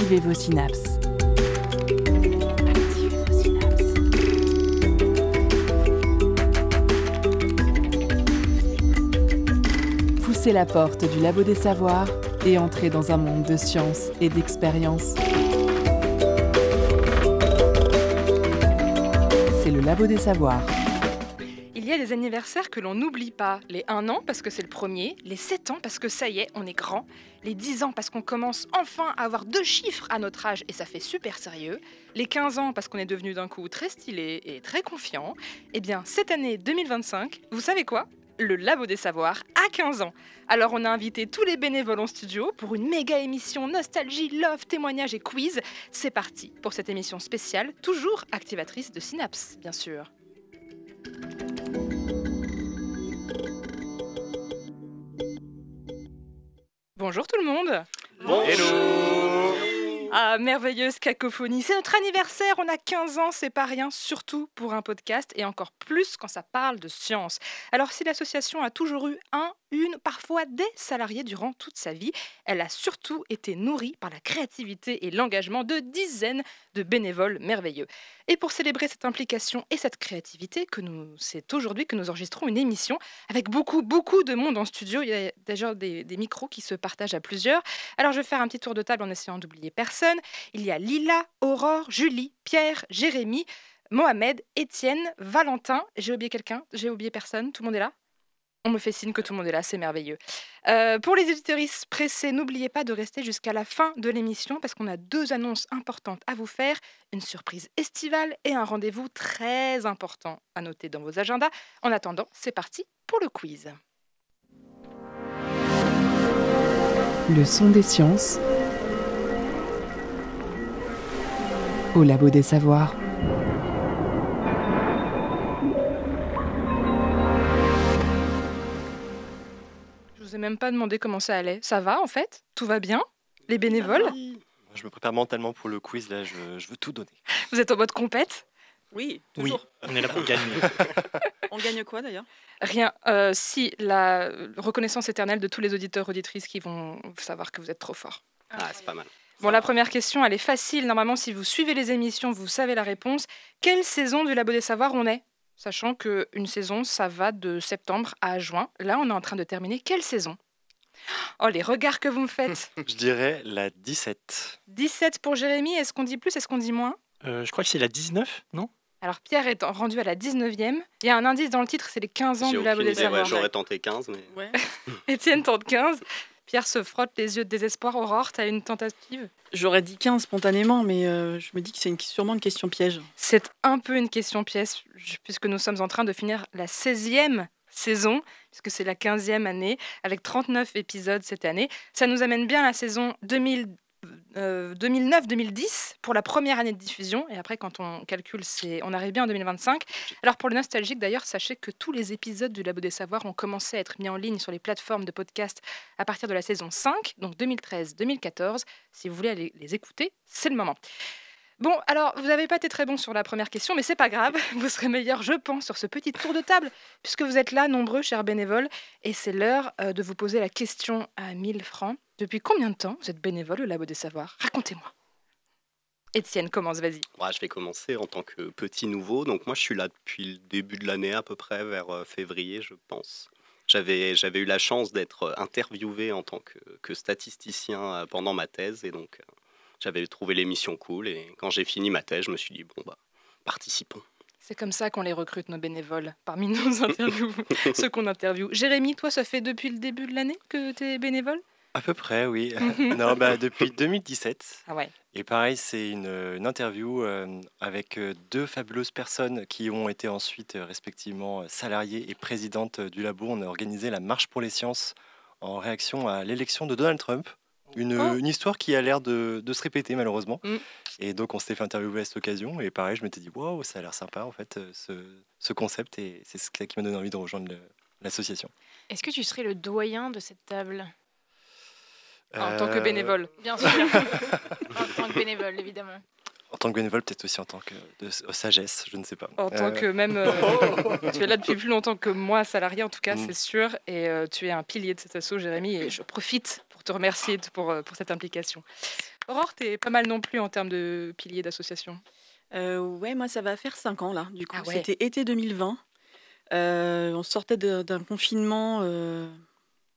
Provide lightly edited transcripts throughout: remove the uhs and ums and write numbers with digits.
Activez vos synapses. Activez vos synapses. Poussez la porte du Labo des Savoirs et entrez dans un monde de science et d'expérience. C'est le Labo des Savoirs. Il y a des anniversaires que l'on n'oublie pas. Les 1 an parce que c'est le premier, les 7 ans parce que ça y est, on est grand, les 10 ans parce qu'on commence enfin à avoir 2 chiffres à notre âge et ça fait super sérieux, les 15 ans parce qu'on est devenu d'un coup très stylé et très confiant. Eh bien, cette année 2025, vous savez quoi ? Le Labo des Savoirs a 15 ans. Alors on a invité tous les bénévoles en studio pour une méga émission nostalgie, love, témoignages et quiz. C'est parti pour cette émission spéciale, toujours activatrice de synapses, bien sûr. Bonjour tout le monde. Bonjour. Hello. Ah, merveilleuse cacophonie. C'est notre anniversaire, on a 15 ans, c'est pas rien, surtout pour un podcast et encore plus quand ça parle de science. Alors si l'association a toujours eu une, parfois des salariés durant toute sa vie, elle a surtout été nourrie par la créativité et l'engagement de dizaines de bénévoles merveilleux. Et pour célébrer cette implication et cette créativité, c'est aujourd'hui que nous enregistrons une émission avec beaucoup de monde en studio. Il y a déjà des micros qui se partagent à plusieurs. Alors je vais faire un petit tour de table en essayant d'oublier personne. Il y a Lila, Aurore, Julie, Pierre, Jérémy, Mohamed, Étienne, Valentin. J'ai oublié quelqu'un ? J'ai oublié personne ? Tout le monde est là ? On me fait signe que tout le monde est là, c'est merveilleux. Pour les auditeuristes pressés, n'oubliez pas de rester jusqu'à la fin de l'émission parce qu'on a 2 annonces importantes à vous faire, une surprise estivale et un rendez-vous très important à noter dans vos agendas. En attendant, c'est parti pour le quiz. Le son des sciences au Labo des Savoirs. Je vous ai même pas demandé comment ça allait. Ça va en fait ? Tout va bien ? Les bénévoles ? Je me prépare mentalement pour le quiz, là, je veux tout donner. Vous êtes en mode compète ? Oui, toujours. Oui, on est là pour gagner. On gagne quoi d'ailleurs ? Rien. Si la reconnaissance éternelle de tous les auditeurs auditrices qui vont savoir que vous êtes trop forts. Ah, c'est pas mal. Bon, la première question, elle est facile. Normalement, si vous suivez les émissions, vous savez la réponse. Quelle saison du Labo des Savoirs on est ? Sachant qu'une saison, ça va de septembre à juin. Là, on est en train de terminer quelle saison ? Oh, les regards que vous me faites. Je dirais la 17. 17 pour Jérémy. Est-ce qu'on dit plus ? Est-ce qu'on dit moins ? Je crois que c'est la 19, non ? Alors, Pierre est rendu à la 19e. Il y a un indice dans le titre, c'est les 15 ans J'ai du Labo aucune des idée, Savoirs. j'aurais tenté 15, mais... Ouais. Étienne tente 15. Pierre se frotte les yeux de désespoir. Aurore, t'as une tentative ? J'aurais dit 15 spontanément, mais je me dis que c'est sûrement une question piège. C'est un peu une question piège, puisque nous sommes en train de finir la 16e saison, puisque c'est la 15e année, avec 39 épisodes cette année. Ça nous amène bien à la saison 2009-2010 pour la première année de diffusion, et après quand on calcule, on arrive bien en 2025. Alors pour les nostalgiques d'ailleurs, sachez que tous les épisodes du Labo des Savoirs ont commencé à être mis en ligne sur les plateformes de podcast à partir de la saison 5, donc 2013-2014. Si vous voulez aller les écouter, c'est le moment. Bon, alors, vous n'avez pas été très bon sur la première question, mais c'est pas grave. Vous serez meilleur, je pense, sur ce petit tour de table, puisque vous êtes là, nombreux, chers bénévoles, et c'est l'heure de vous poser la question à 1000 francs. Depuis combien de temps vous êtes bénévole au Labo des Savoirs ? Racontez-moi. Étienne, commence, vas-y. Je vais commencer en tant que petit nouveau. Donc moi, je suis là depuis le début de l'année, à peu près, vers février, je pense. J'avais eu la chance d'être interviewé en tant que statisticien pendant ma thèse, et donc... J'avais trouvé l'émission cool et quand j'ai fini ma thèse, je me suis dit, participons. C'est comme ça qu'on les recrute, nos bénévoles, parmi nos interviews, ceux qu'on interviewe. Jérémy, toi, ça fait depuis le début de l'année que tu es bénévole ? À peu près, oui. Non, depuis 2017. Ah ouais. Et pareil, c'est une interview avec 2 fabuleuses personnes qui ont été ensuite respectivement salariées et présidentes du labo. On a organisé la Marche pour les sciences en réaction à l'élection de Donald Trump. Une histoire qui a l'air de se répéter malheureusement. Et donc on s'était fait interviewer à cette occasion. Et pareil, je m'étais dit, waouh, ça a l'air sympa en fait, ce concept. Et c'est ce qui m'a donné envie de rejoindre l'association. Est-ce que tu serais le doyen de cette table ? En tant que bénévole. Bien sûr. En tant que bénévole, évidemment. En tant que bénévole, peut-être aussi en tant que de sagesse, je ne sais pas. En tant que même... tu es là depuis plus longtemps que moi, salarié en tout cas, c'est sûr. Et tu es un pilier de cet asso, Jérémy. Et je profite pour pour te remercier pour cette implication. Aurore, t'es pas mal non plus en termes de piliers d'association. Ouais, moi, ça va faire 5 ans, là. Du coup, Ah ouais. c'était été 2020. On sortait d'un confinement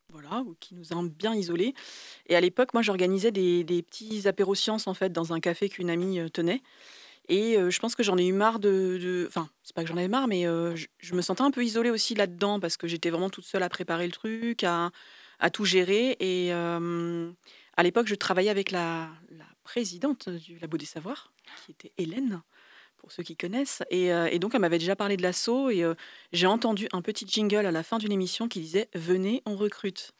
voilà, qui nous a bien isolés. Et à l'époque, moi, j'organisais des petits apéros sciences, en fait, dans un café qu'une amie tenait. Et je pense que j'en ai eu marre Enfin, c'est pas que j'en avais marre, mais je me sentais un peu isolée aussi là-dedans, parce que j'étais vraiment toute seule à préparer le truc, à tout gérer. Et à l'époque, je travaillais avec la présidente du Labo des Savoirs, qui était Hélène, pour ceux qui connaissent. Et donc, elle m'avait déjà parlé de l'asso. Et j'ai entendu un petit jingle à la fin d'une émission qui disait « Venez, on recrute ».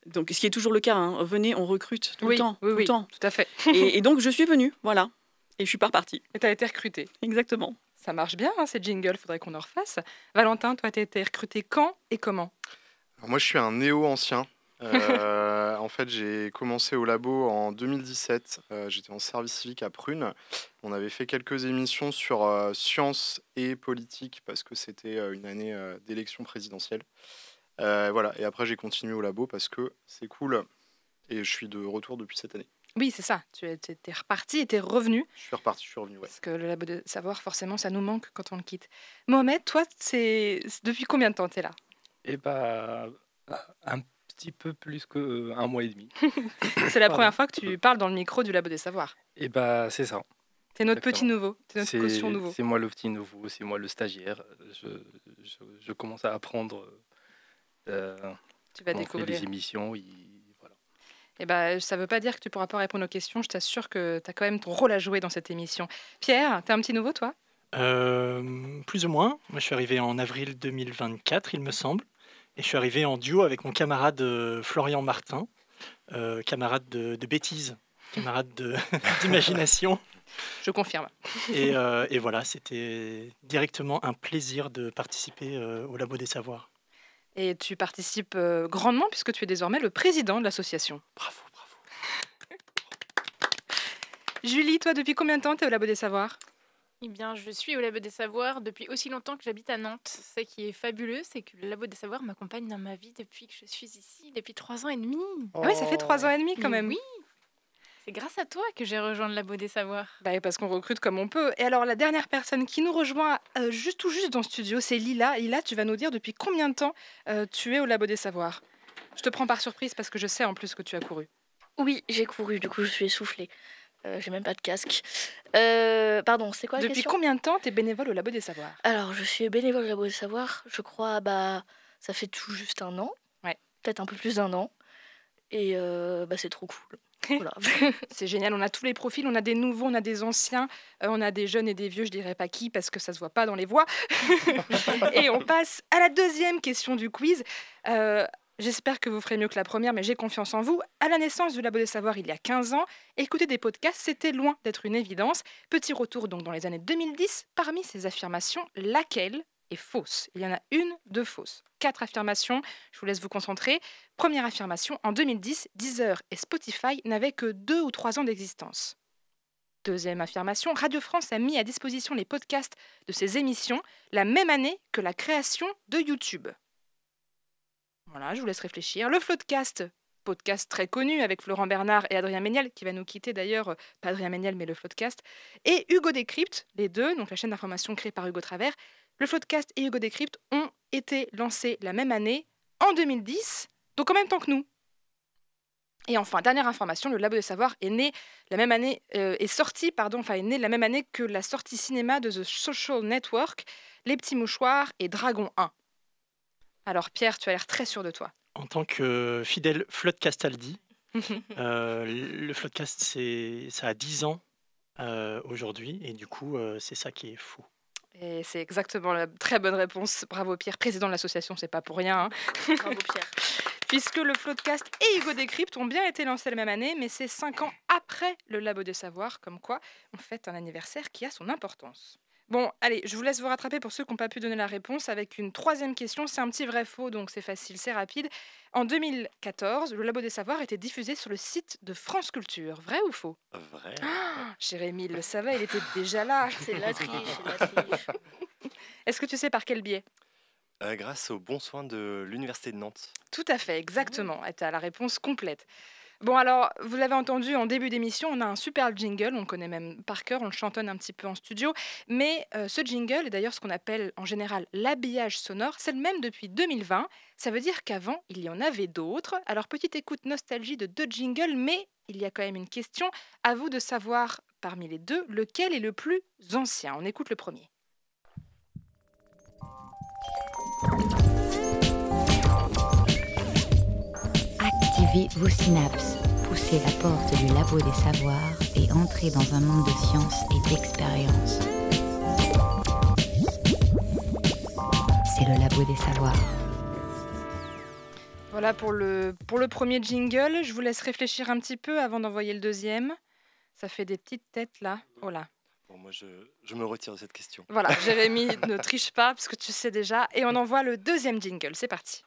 Donc, ce qui est toujours le cas, hein. Venez, on recrute tout le temps. Oui, tout le temps. tout à fait. Et donc, je suis venue, voilà. Et je suis pas repartie. Et t'as été recrutée. Exactement. Ça marche bien, hein, ces jingles, faudrait qu'on en refasse. Valentin, toi, t'as été recruté quand et comment? Alors moi, je suis un néo-ancien. En fait, j'ai commencé au labo en 2017. J'étais en service civique à Prune. On avait fait quelques émissions sur sciences et politique parce que c'était une année d'élection présidentielle. Voilà. Et après, j'ai continué au labo parce que c'est cool. Et je suis de retour depuis cette année. Oui, c'est ça. Tu étais reparti et t'es revenu. Je suis reparti, je suis revenu, ouais. Parce que le Labo des Savoirs, forcément, ça nous manque quand on le quitte. Mohamed, toi, c'est depuis combien de temps t'es là? Et bah, un petit peu plus qu'un mois et demi. C'est la Pardon. première fois que tu parles dans le micro du Labo des Savoirs. Et bah, c'est ça. T'es notre Exactement. petit nouveau, t'es notre caution nouveau. C'est moi le petit nouveau, c'est moi le stagiaire. Je commence à apprendre. Tu vas On fait découvrir. des émissions. Voilà. Et ben, ça veut pas dire que tu pourras pas répondre aux questions. Je t'assure que tu as quand même ton rôle à jouer dans cette émission. Pierre, t'es un petit nouveau, toi? Plus ou moins. Moi, je suis arrivé en avril 2024, il me semble. Et je suis arrivé en duo avec mon camarade Florian Martin, camarade de bêtises, camarade d'imagination. Je confirme. Et voilà, c'était directement un plaisir de participer au Labo des Savoirs. Et tu participes grandement puisque tu es désormais le président de l'association. Bravo. Julie, toi, depuis combien de temps tu es au Labo des Savoirs? Eh bien, je suis au Labo des Savoirs depuis aussi longtemps que j'habite à Nantes. Ce qui est fabuleux, c'est que le Labo des Savoirs m'accompagne dans ma vie depuis que je suis ici, depuis 3 ans et demi. Ah oui, ça fait 3 ans et demi quand Mais même. oui, c'est grâce à toi que j'ai rejoint le Labo des Savoirs. Bah, parce qu'on recrute comme on peut. Et alors, la dernière personne qui nous rejoint tout juste dans le studio, c'est Lila. Lila, tu vas nous dire depuis combien de temps tu es au Labo des Savoirs? Je te prends par surprise parce que je sais en plus que tu as couru. Oui, j'ai couru, du coup je suis essoufflée. J'ai même pas de casque. Pardon, c'est quoi la Depuis question? combien de temps tu es bénévole au Labo des Savoirs? Alors, je suis bénévole au Labo des Savoirs, je crois, ça fait tout juste 1 an. Ouais. Peut-être un peu plus d'1 an. Et c'est trop cool. Voilà. C'est génial, on a tous les profils, on a des nouveaux, on a des anciens, on a des jeunes et des vieux, je dirais pas qui parce que ça se voit pas dans les voix. Et on passe à la deuxième question du quiz. J'espère que vous ferez mieux que la première, mais j'ai confiance en vous. À la naissance du Labo des Savoirs, il y a 15 ans, écouter des podcasts, c'était loin d'être une évidence. Petit retour donc dans les années 2010. Parmi ces affirmations, laquelle est fausse? Il y en a une de fausse. 4 affirmations, je vous laisse vous concentrer. Première affirmation, en 2010, Deezer et Spotify n'avaient que 2 ou 3 ans d'existence. Deuxième affirmation, Radio France a mis à disposition les podcasts de ses émissions la même année que la création de YouTube. Voilà, je vous laisse réfléchir. Le Floodcast, podcast très connu avec Florent Bernard et Adrien Méniel, qui va nous quitter d'ailleurs, pas Adrien Méniel mais le Floodcast, et Hugo Décrypte, les deux, donc la chaîne d'information créée par Hugo Travers. Le Floodcast et Hugo Décrypte ont été lancés la même année, en 2010, donc en même temps que nous. Et enfin, dernière information, le Labo des Savoirs est né la même année, est né la même année que la sortie cinéma de The Social Network, Les Petits Mouchoirs et Dragon 1. Alors Pierre, tu as l'air très sûr de toi. En tant que fidèle Floodcastaldi, le Floodcast, ça a 10 ans aujourd'hui, et du coup, c'est ça qui est fou. Et c'est exactement la très bonne réponse. Bravo Pierre, président de l'association, c'est pas pour rien. Hein. Bravo Pierre. Puisque le Floodcast et Hugo Décrypte ont bien été lancés la même année, mais c'est 5 ans après le Labo des Savoirs, comme quoi on fête un anniversaire qui a son importance. Bon, allez, je vous laisse vous rattraper pour ceux qui n'ont pas pu donner la réponse avec une troisième question. C'est un petit vrai-faux, donc c'est facile, c'est rapide. En 2014, le Labo des Savoirs était diffusé sur le site de France Culture. Vrai ou faux? Vrai. Jérémy il le savait, il était déjà là. C'est de la triche, c'est de la triche. Est-ce que tu sais par quel biais? Grâce aux bons soins de l'Université de Nantes. Tout à fait, exactement. Tu as la réponse complète. Bon, alors, vous l'avez entendu en début d'émission, on a un super jingle, on le connaît même par cœur, on le chantonne un petit peu en studio. Mais ce jingle est d'ailleurs ce qu'on appelle en général l'habillage sonore. C'est le même depuis 2020. Ça veut dire qu'avant, il y en avait d'autres. Alors, petite écoute nostalgie de 2 jingles, mais il y a quand même une question. À vous de savoir, parmi les 2, lequel est le plus ancien. On écoute le premier. Activez vos synapses, poussez la porte du labo des savoirs et entrez dans un monde de science et d'expérience. C'est le labo des savoirs. Voilà pour le premier jingle. Je vous laisse réfléchir un petit peu avant d'envoyer le deuxième. Ça fait des petites têtes là. Oh là. Bon, moi, je me retire de cette question. Voilà, Jérémy, ne triche pas parce que tu sais déjà. Et on envoie le deuxième jingle. C'est parti.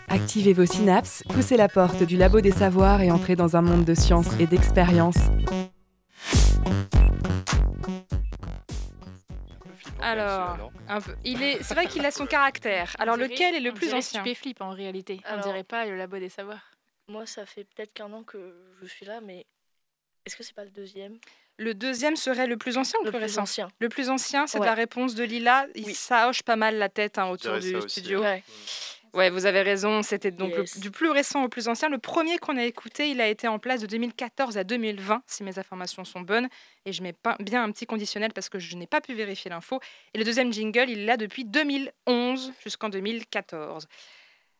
Activez vos synapses, poussez la porte du labo des savoirs et entrez dans un monde de science et d'expérience. Alors, c'est vrai qu'il a son caractère. Alors, lequel est le plus ancien? Stupéflip en réalité. On Alors- dirait pas le labo des savoirs. Moi, ça fait peut-être qu'un an que je suis là, mais est-ce que c'est pas le deuxième? Le deuxième serait le plus ancien ou le plus récent? ancien. Le plus ancien, c'est Ouais. la réponse de Lila. Oui. Ça hoche pas mal la tête autour dirais du ça aussi. studio. Ouais. Ouais, vous avez raison. C'était donc Yes. du plus récent au plus ancien. Le premier qu'on a écouté, il a été en place de 2014 à 2020, si mes informations sont bonnes. Et je mets bien un petit conditionnel parce que je n'ai pas pu vérifier l'info. Et le deuxième jingle, il est là depuis 2011 jusqu'en 2014.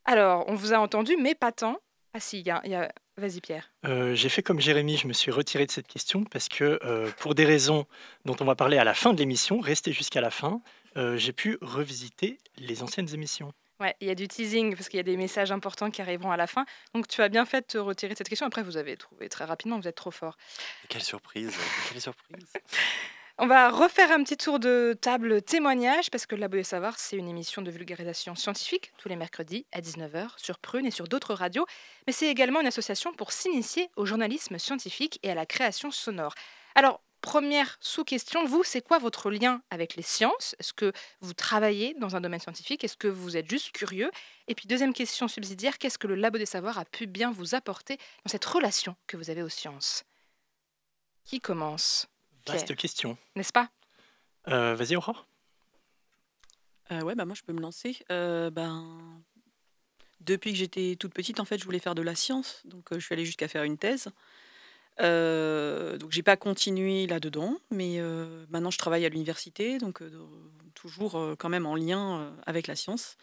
Alors, on vous a entendu, mais pas tant. Ah si, il y a... Vas-y Pierre. J'ai fait comme Jérémy, je me suis retiré de cette question parce que pour des raisons dont on va parler à la fin de l'émission, restez jusqu'à la fin, j'ai pu revisiter les anciennes émissions. Ouais, il y a du teasing parce qu'il y a des messages importants qui arriveront à la fin. Donc tu as bien fait de te retirer de cette question. Après, vous avez trouvé très rapidement, vous êtes trop fort. Quelle surprise, quelle surprise. On va refaire un petit tour de table témoignage parce que le Labo des Savoirs, c'est une émission de vulgarisation scientifique tous les mercredis à 19h sur Prune et sur d'autres radios. Mais c'est également une association pour s'initier au journalisme scientifique et à la création sonore. Alors, première sous-question, vous, c'est quoi votre lien avec les sciences? Est-ce que vous travaillez dans un domaine scientifique? Est-ce que vous êtes juste curieux? Et puis, deuxième question subsidiaire, qu'est-ce que le Labo des Savoirs a pu bien vous apporter dans cette relation que vous avez aux sciences? Qui commence? Vaste Pierre. question. N'est-ce pas? Vas-y Aurore. Ouais, bah moi je peux me lancer. Depuis que j'étais toute petite, en fait, je voulais faire de la science, donc je suis allée jusqu'à faire une thèse. Donc j'ai pas continué là-dedans, mais maintenant je travaille à l'université, donc toujours quand même en lien avec la science.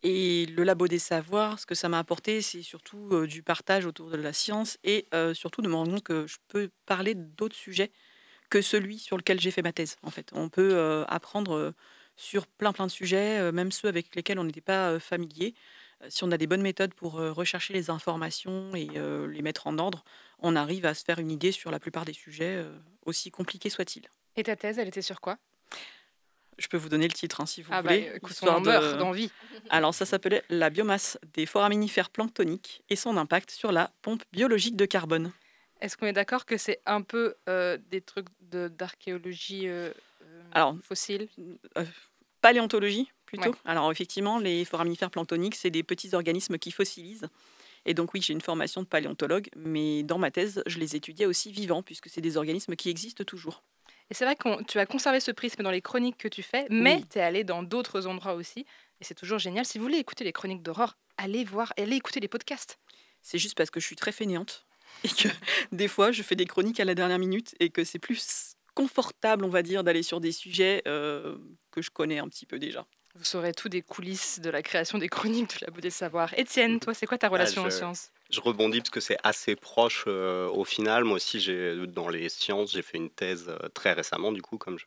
Et le Labo des Savoirs, ce que ça m'a apporté, c'est surtout du partage autour de la science et surtout de me rendre compte que je peux parler d'autres sujets que celui sur lequel j'ai fait ma thèse. En fait, on peut apprendre sur plein de sujets, même ceux avec lesquels on n'était pas familier. Si on a des bonnes méthodes pour rechercher les informations et les mettre en ordre, on arrive à se faire une idée sur la plupart des sujets, aussi compliqués soient-ils. Et ta thèse, elle était sur quoi? Je peux vous donner le titre si vous Ah bah voulez. écoute, on histoire en meurt d'envie. Alors ça s'appelait La biomasse des foraminifères planctoniques et son impact sur la pompe biologique de carbone. Est-ce qu'on est d'accord que c'est un peu des trucs d'archéologie Alors, fossile? Paléontologie plutôt. Ouais. Alors effectivement, les foraminifères planctoniques, c'est des petits organismes qui fossilisent. Et donc oui, j'ai une formation de paléontologue, mais dans ma thèse, je les étudiais aussi vivants, puisque c'est des organismes qui existent toujours. Et c'est vrai que tu as conservé ce prisme dans les chroniques que tu fais, mais Oui. tu es allé dans d'autres endroits aussi. Et c'est toujours génial. Si vous voulez écouter les chroniques d'Aurore, allez écouter les podcasts. C'est juste parce que je suis très fainéante et que des fois, je fais des chroniques à la dernière minute et que c'est plus confortable, on va dire, d'aller sur des sujets que je connais un petit peu déjà. Vous saurez tout des coulisses de la création des chroniques du Labo des Savoirs. Étienne, toi, c'est quoi ta relation aux sciences? Je rebondis parce que c'est assez proche au final. Moi aussi, dans les sciences, j'ai fait une thèse très récemment, du coup, comme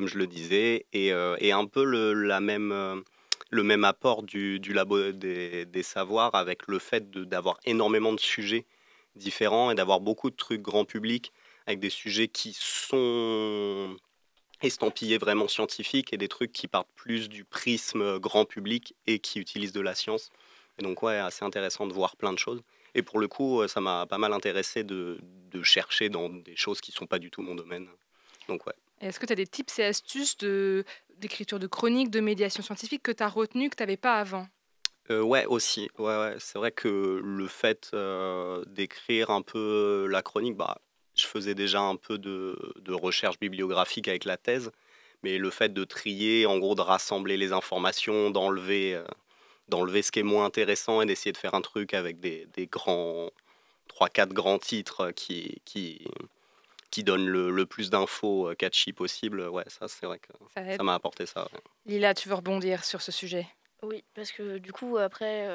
je le disais, et un peu le même apport du Labo des Savoirs avec le fait d'avoir énormément de sujets différents et d'avoir beaucoup de trucs grand public avec des sujets qui sont estampillés vraiment scientifiques et des trucs qui partent plus du prisme grand public et qui utilisent de la science. Et donc, ouais, assez intéressant de voir plein de choses. Et pour le coup, ça m'a pas mal intéressé de chercher dans des choses qui ne sont pas du tout mon domaine. Donc, ouais. Et est-ce que tu as des tips et astuces d'écriture de chroniques, de médiation scientifique que tu as retenues, que tu n'avais pas avant? Ouais, aussi. Ouais, ouais. C'est vrai que le fait d'écrire un peu la chronique, bah, je faisais déjà un peu de recherche bibliographique avec la thèse, mais le fait de trier, en gros, de rassembler les informations, d'enlever ce qui est moins intéressant et d'essayer de faire un truc avec des grands, 3-4 grands titres qui donnent le plus d'infos catchy possible, ouais, ça, c'est vrai que Ça ça aide. m'a apporté ça. Ouais. Lila, tu veux rebondir sur ce sujet? Oui, parce que du coup, après,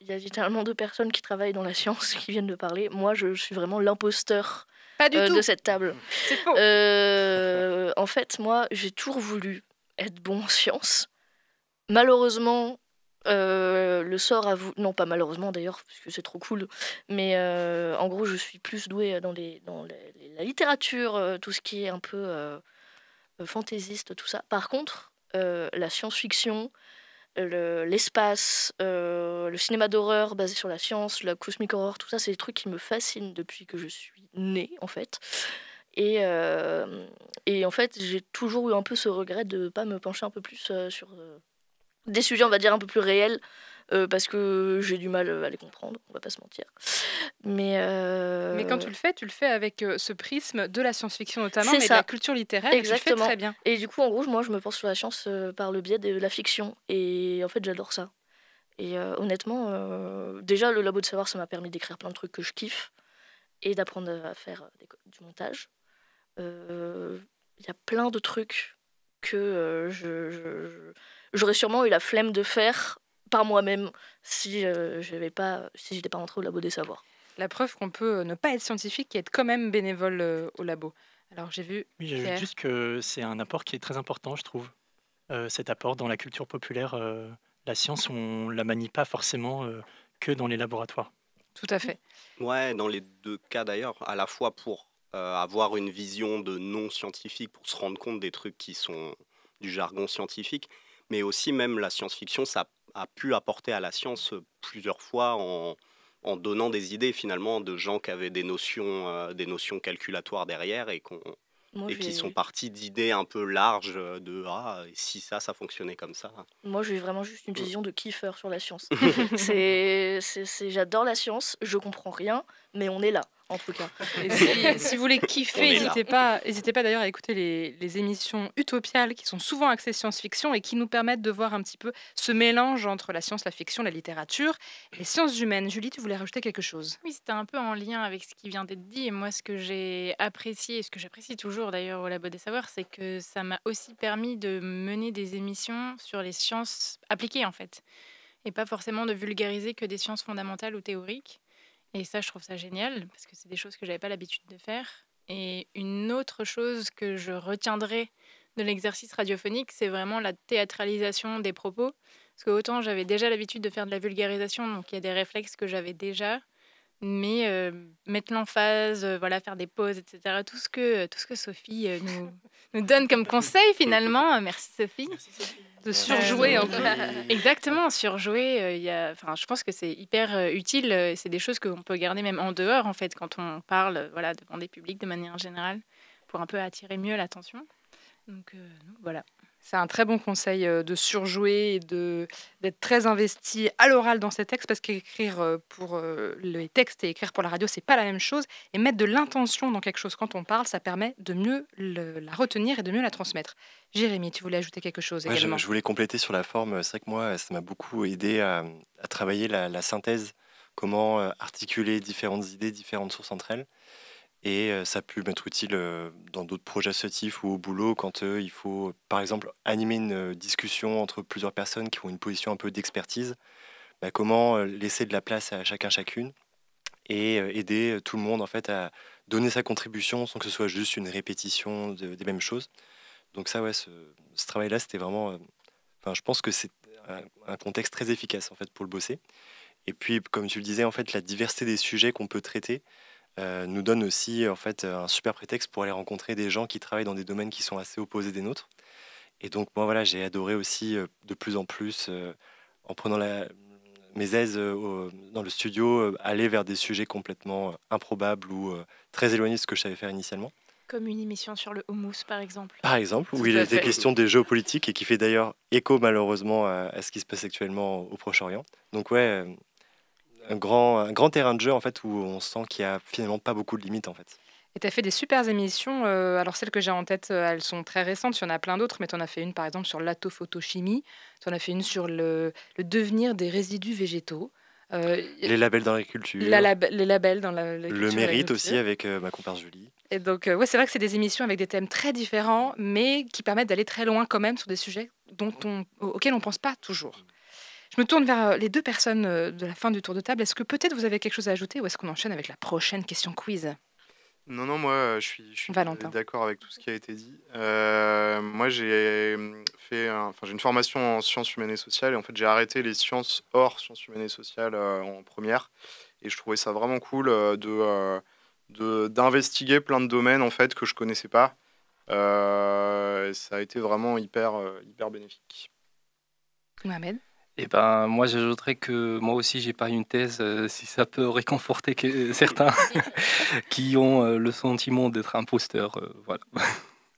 il y a littéralement 2 personnes qui travaillent dans la science qui viennent de parler. Moi, je suis vraiment l'imposteur Pas du de tout. cette table. C'est faux. En fait, moi, j'ai toujours voulu être bon en sciences. Malheureusement, le sort a voulu... Non, pas malheureusement d'ailleurs, parce que c'est trop cool. Mais en gros, je suis plus douée la littérature, tout ce qui est un peu fantaisiste, tout ça. Par contre, la science-fiction, l'espace, le cinéma d'horreur basé sur la science, la cosmic horror, tout ça, c'est des trucs qui me fascinent depuis que je suis née, en fait. Et en fait, j'ai toujours eu un peu ce regret de ne pas me pencher un peu plus sur des sujets, on va dire, un peu plus réels, parce que j'ai du mal à les comprendre, on va pas se mentir. Mais quand tu le fais avec ce prisme de la science-fiction notamment, c'est mais de la ça. culture littéraire, et tu le fais Exactement. très bien. Et du coup, en gros, moi, je me penche sur la science par le biais de la fiction. Et en fait, j'adore ça. Et honnêtement, déjà, le labo de savoir, ça m'a permis d'écrire plein de trucs que je kiffe et d'apprendre à faire du montage. Il y a plein de trucs que j'aurais sûrement eu la flemme de faire par moi-même si j'étais pas entrée au labo des savoirs. La preuve qu'on peut ne pas être scientifique et être quand même bénévole au labo. Alors j'ai vu Oui, j'ajoute Pierre. juste que c'est un apport qui est très important, je trouve. Cet apport dans la culture populaire, la science, on la manie pas forcément que dans les laboratoires. Tout à fait. Ouais, dans les deux cas d'ailleurs, à la fois pour avoir une vision de non-scientifique, pour se rendre compte des trucs qui sont du jargon scientifique, mais aussi même la science-fiction, ça a pu apporter à la science plusieurs fois en donnant des idées finalement de gens qui avaient des notions calculatoires derrière et qui sont partis d'idées un peu larges de et si ça fonctionnait comme ça. Moi, j'ai vraiment juste une vision de kiffeur sur la science. J'adore la science, je comprends rien, mais on est là, en tout cas. Et si vous voulez kiffer, n'hésitez pas d'ailleurs à écouter les émissions utopiales qui sont souvent axées science-fiction et qui nous permettent de voir un petit peu ce mélange entre la science, la fiction, la littérature et les sciences humaines. Julie, tu voulais rajouter quelque chose? Oui, c'était un peu en lien avec ce qui vient d'être dit. Et moi, ce que j'ai apprécié, et ce que j'apprécie toujours d'ailleurs au Labo des Savoirs, c'est que ça m'a aussi permis de mener des émissions sur les sciences appliquées, en fait. Et pas forcément de vulgariser que des sciences fondamentales ou théoriques. Et ça, je trouve ça génial, parce que c'est des choses que j'avais pas l'habitude de faire. Et une autre chose que je retiendrai de l'exercice radiophonique, c'est vraiment la théâtralisation des propos. Parce que autant j'avais déjà l'habitude de faire de la vulgarisation, donc il y a des réflexes que j'avais déjà, mais mettre l'emphase, voilà, faire des pauses, etc. Tout ce que Sophie nous donne comme conseil finalement. Merci Sophie. De surjouer un peu. Exactement, surjouer. Je pense que c'est hyper utile. C'est des choses qu'on peut garder même en dehors, en fait, quand on parle voilà, devant des publics de manière générale, pour un peu attirer mieux l'attention. Donc voilà. C'est un très bon conseil de surjouer et d'être très investi à l'oral dans ces textes, parce qu'écrire pour les textes et écrire pour la radio, c'est pas la même chose. Et mettre de l'intention dans quelque chose quand on parle, ça permet de mieux la retenir et de mieux la transmettre. Jérémy, tu voulais ajouter quelque chose également? Je voulais compléter sur la forme. C'est vrai que moi, ça m'a beaucoup aidé à travailler la synthèse, comment articuler différentes idées, différentes sources entre elles. Et ça a pu m'être utile dans d'autres projets associatifs ou au boulot quand il faut, par exemple, animer une discussion entre plusieurs personnes qui ont une position un peu d'expertise. Comment laisser de la place à chacune et aider tout le monde en fait à donner sa contribution sans que ce soit juste une répétition des mêmes choses. Donc ça, ouais, ce travail-là, c'était vraiment... je pense que c'est un contexte très efficace en fait pour le bosser. Et puis, comme tu le disais, en fait, la diversité des sujets qu'on peut traiter nous donne aussi en fait un super prétexte pour aller rencontrer des gens qui travaillent dans des domaines qui sont assez opposés des nôtres. Et donc moi voilà, j'ai adoré aussi de plus en plus en prenant mes aises dans le studio aller vers des sujets complètement improbables ou très éloignés de ce que je savais faire initialement. Comme une émission sur le houmous, par exemple. Par exemple, où Tout il à était fait. question des géopolitiques et qui fait d'ailleurs écho malheureusement à ce qui se passe actuellement au Proche-Orient. Donc ouais, un grand terrain de jeu en fait où on sent qu'il y a finalement pas beaucoup de limites en fait. Et tu as fait des super émissions. Alors, celles que j'ai en tête, elles sont très récentes. Il y en a plein d'autres, mais tu en as fait une, par exemple, sur l'autophotochimie. Tu en as fait une sur le devenir des résidus végétaux. Les labels dans l'agriculture, Les labels dans le l'agriculture et mérite aussi l'agriculture. avec ma comparse Julie. Et donc, ouais, c'est vrai que c'est des émissions avec des thèmes très différents, mais qui permettent d'aller très loin quand même sur des sujets auxquels on ne pense pas toujours. Je me tourne vers les deux personnes de la fin du tour de table. Est-ce que peut-être vous avez quelque chose à ajouter ou est-ce qu'on enchaîne avec la prochaine question quiz? Non, moi, je suis Valentin. d'accord avec tout ce qui a été dit. Moi, j'ai une formation en sciences humaines et sociales, et en fait, j'ai arrêté les sciences hors sciences humaines et sociales en première, et je trouvais ça vraiment cool d'investiguer plein de domaines en fait que je connaissais pas. Ça a été vraiment hyper bénéfique. Mohamed? Et ben, moi, j'ajouterais que moi aussi, j'ai pas une thèse, si ça peut réconforter certains qui ont le sentiment d'être imposteurs. Voilà.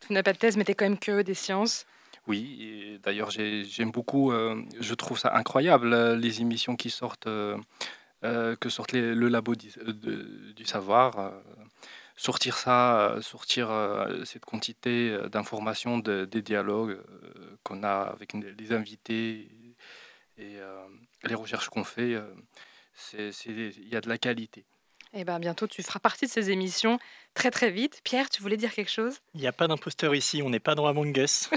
Tu n'as pas de thèse, mais tu es quand même curieux des sciences. Oui, et d'ailleurs, j'aime beaucoup, je trouve ça incroyable, les émissions qui sortent, que sortent le labo du savoir. Sortir cette quantité d'informations, des dialogues qu'on a avec les invités et les recherches qu'on fait, il y a de la qualité. Et bien, bientôt, tu feras partie de ces émissions très, très vite. Pierre, tu voulais dire quelque chose? Il n'y a pas d'imposteur ici, on n'est pas dans Among Us.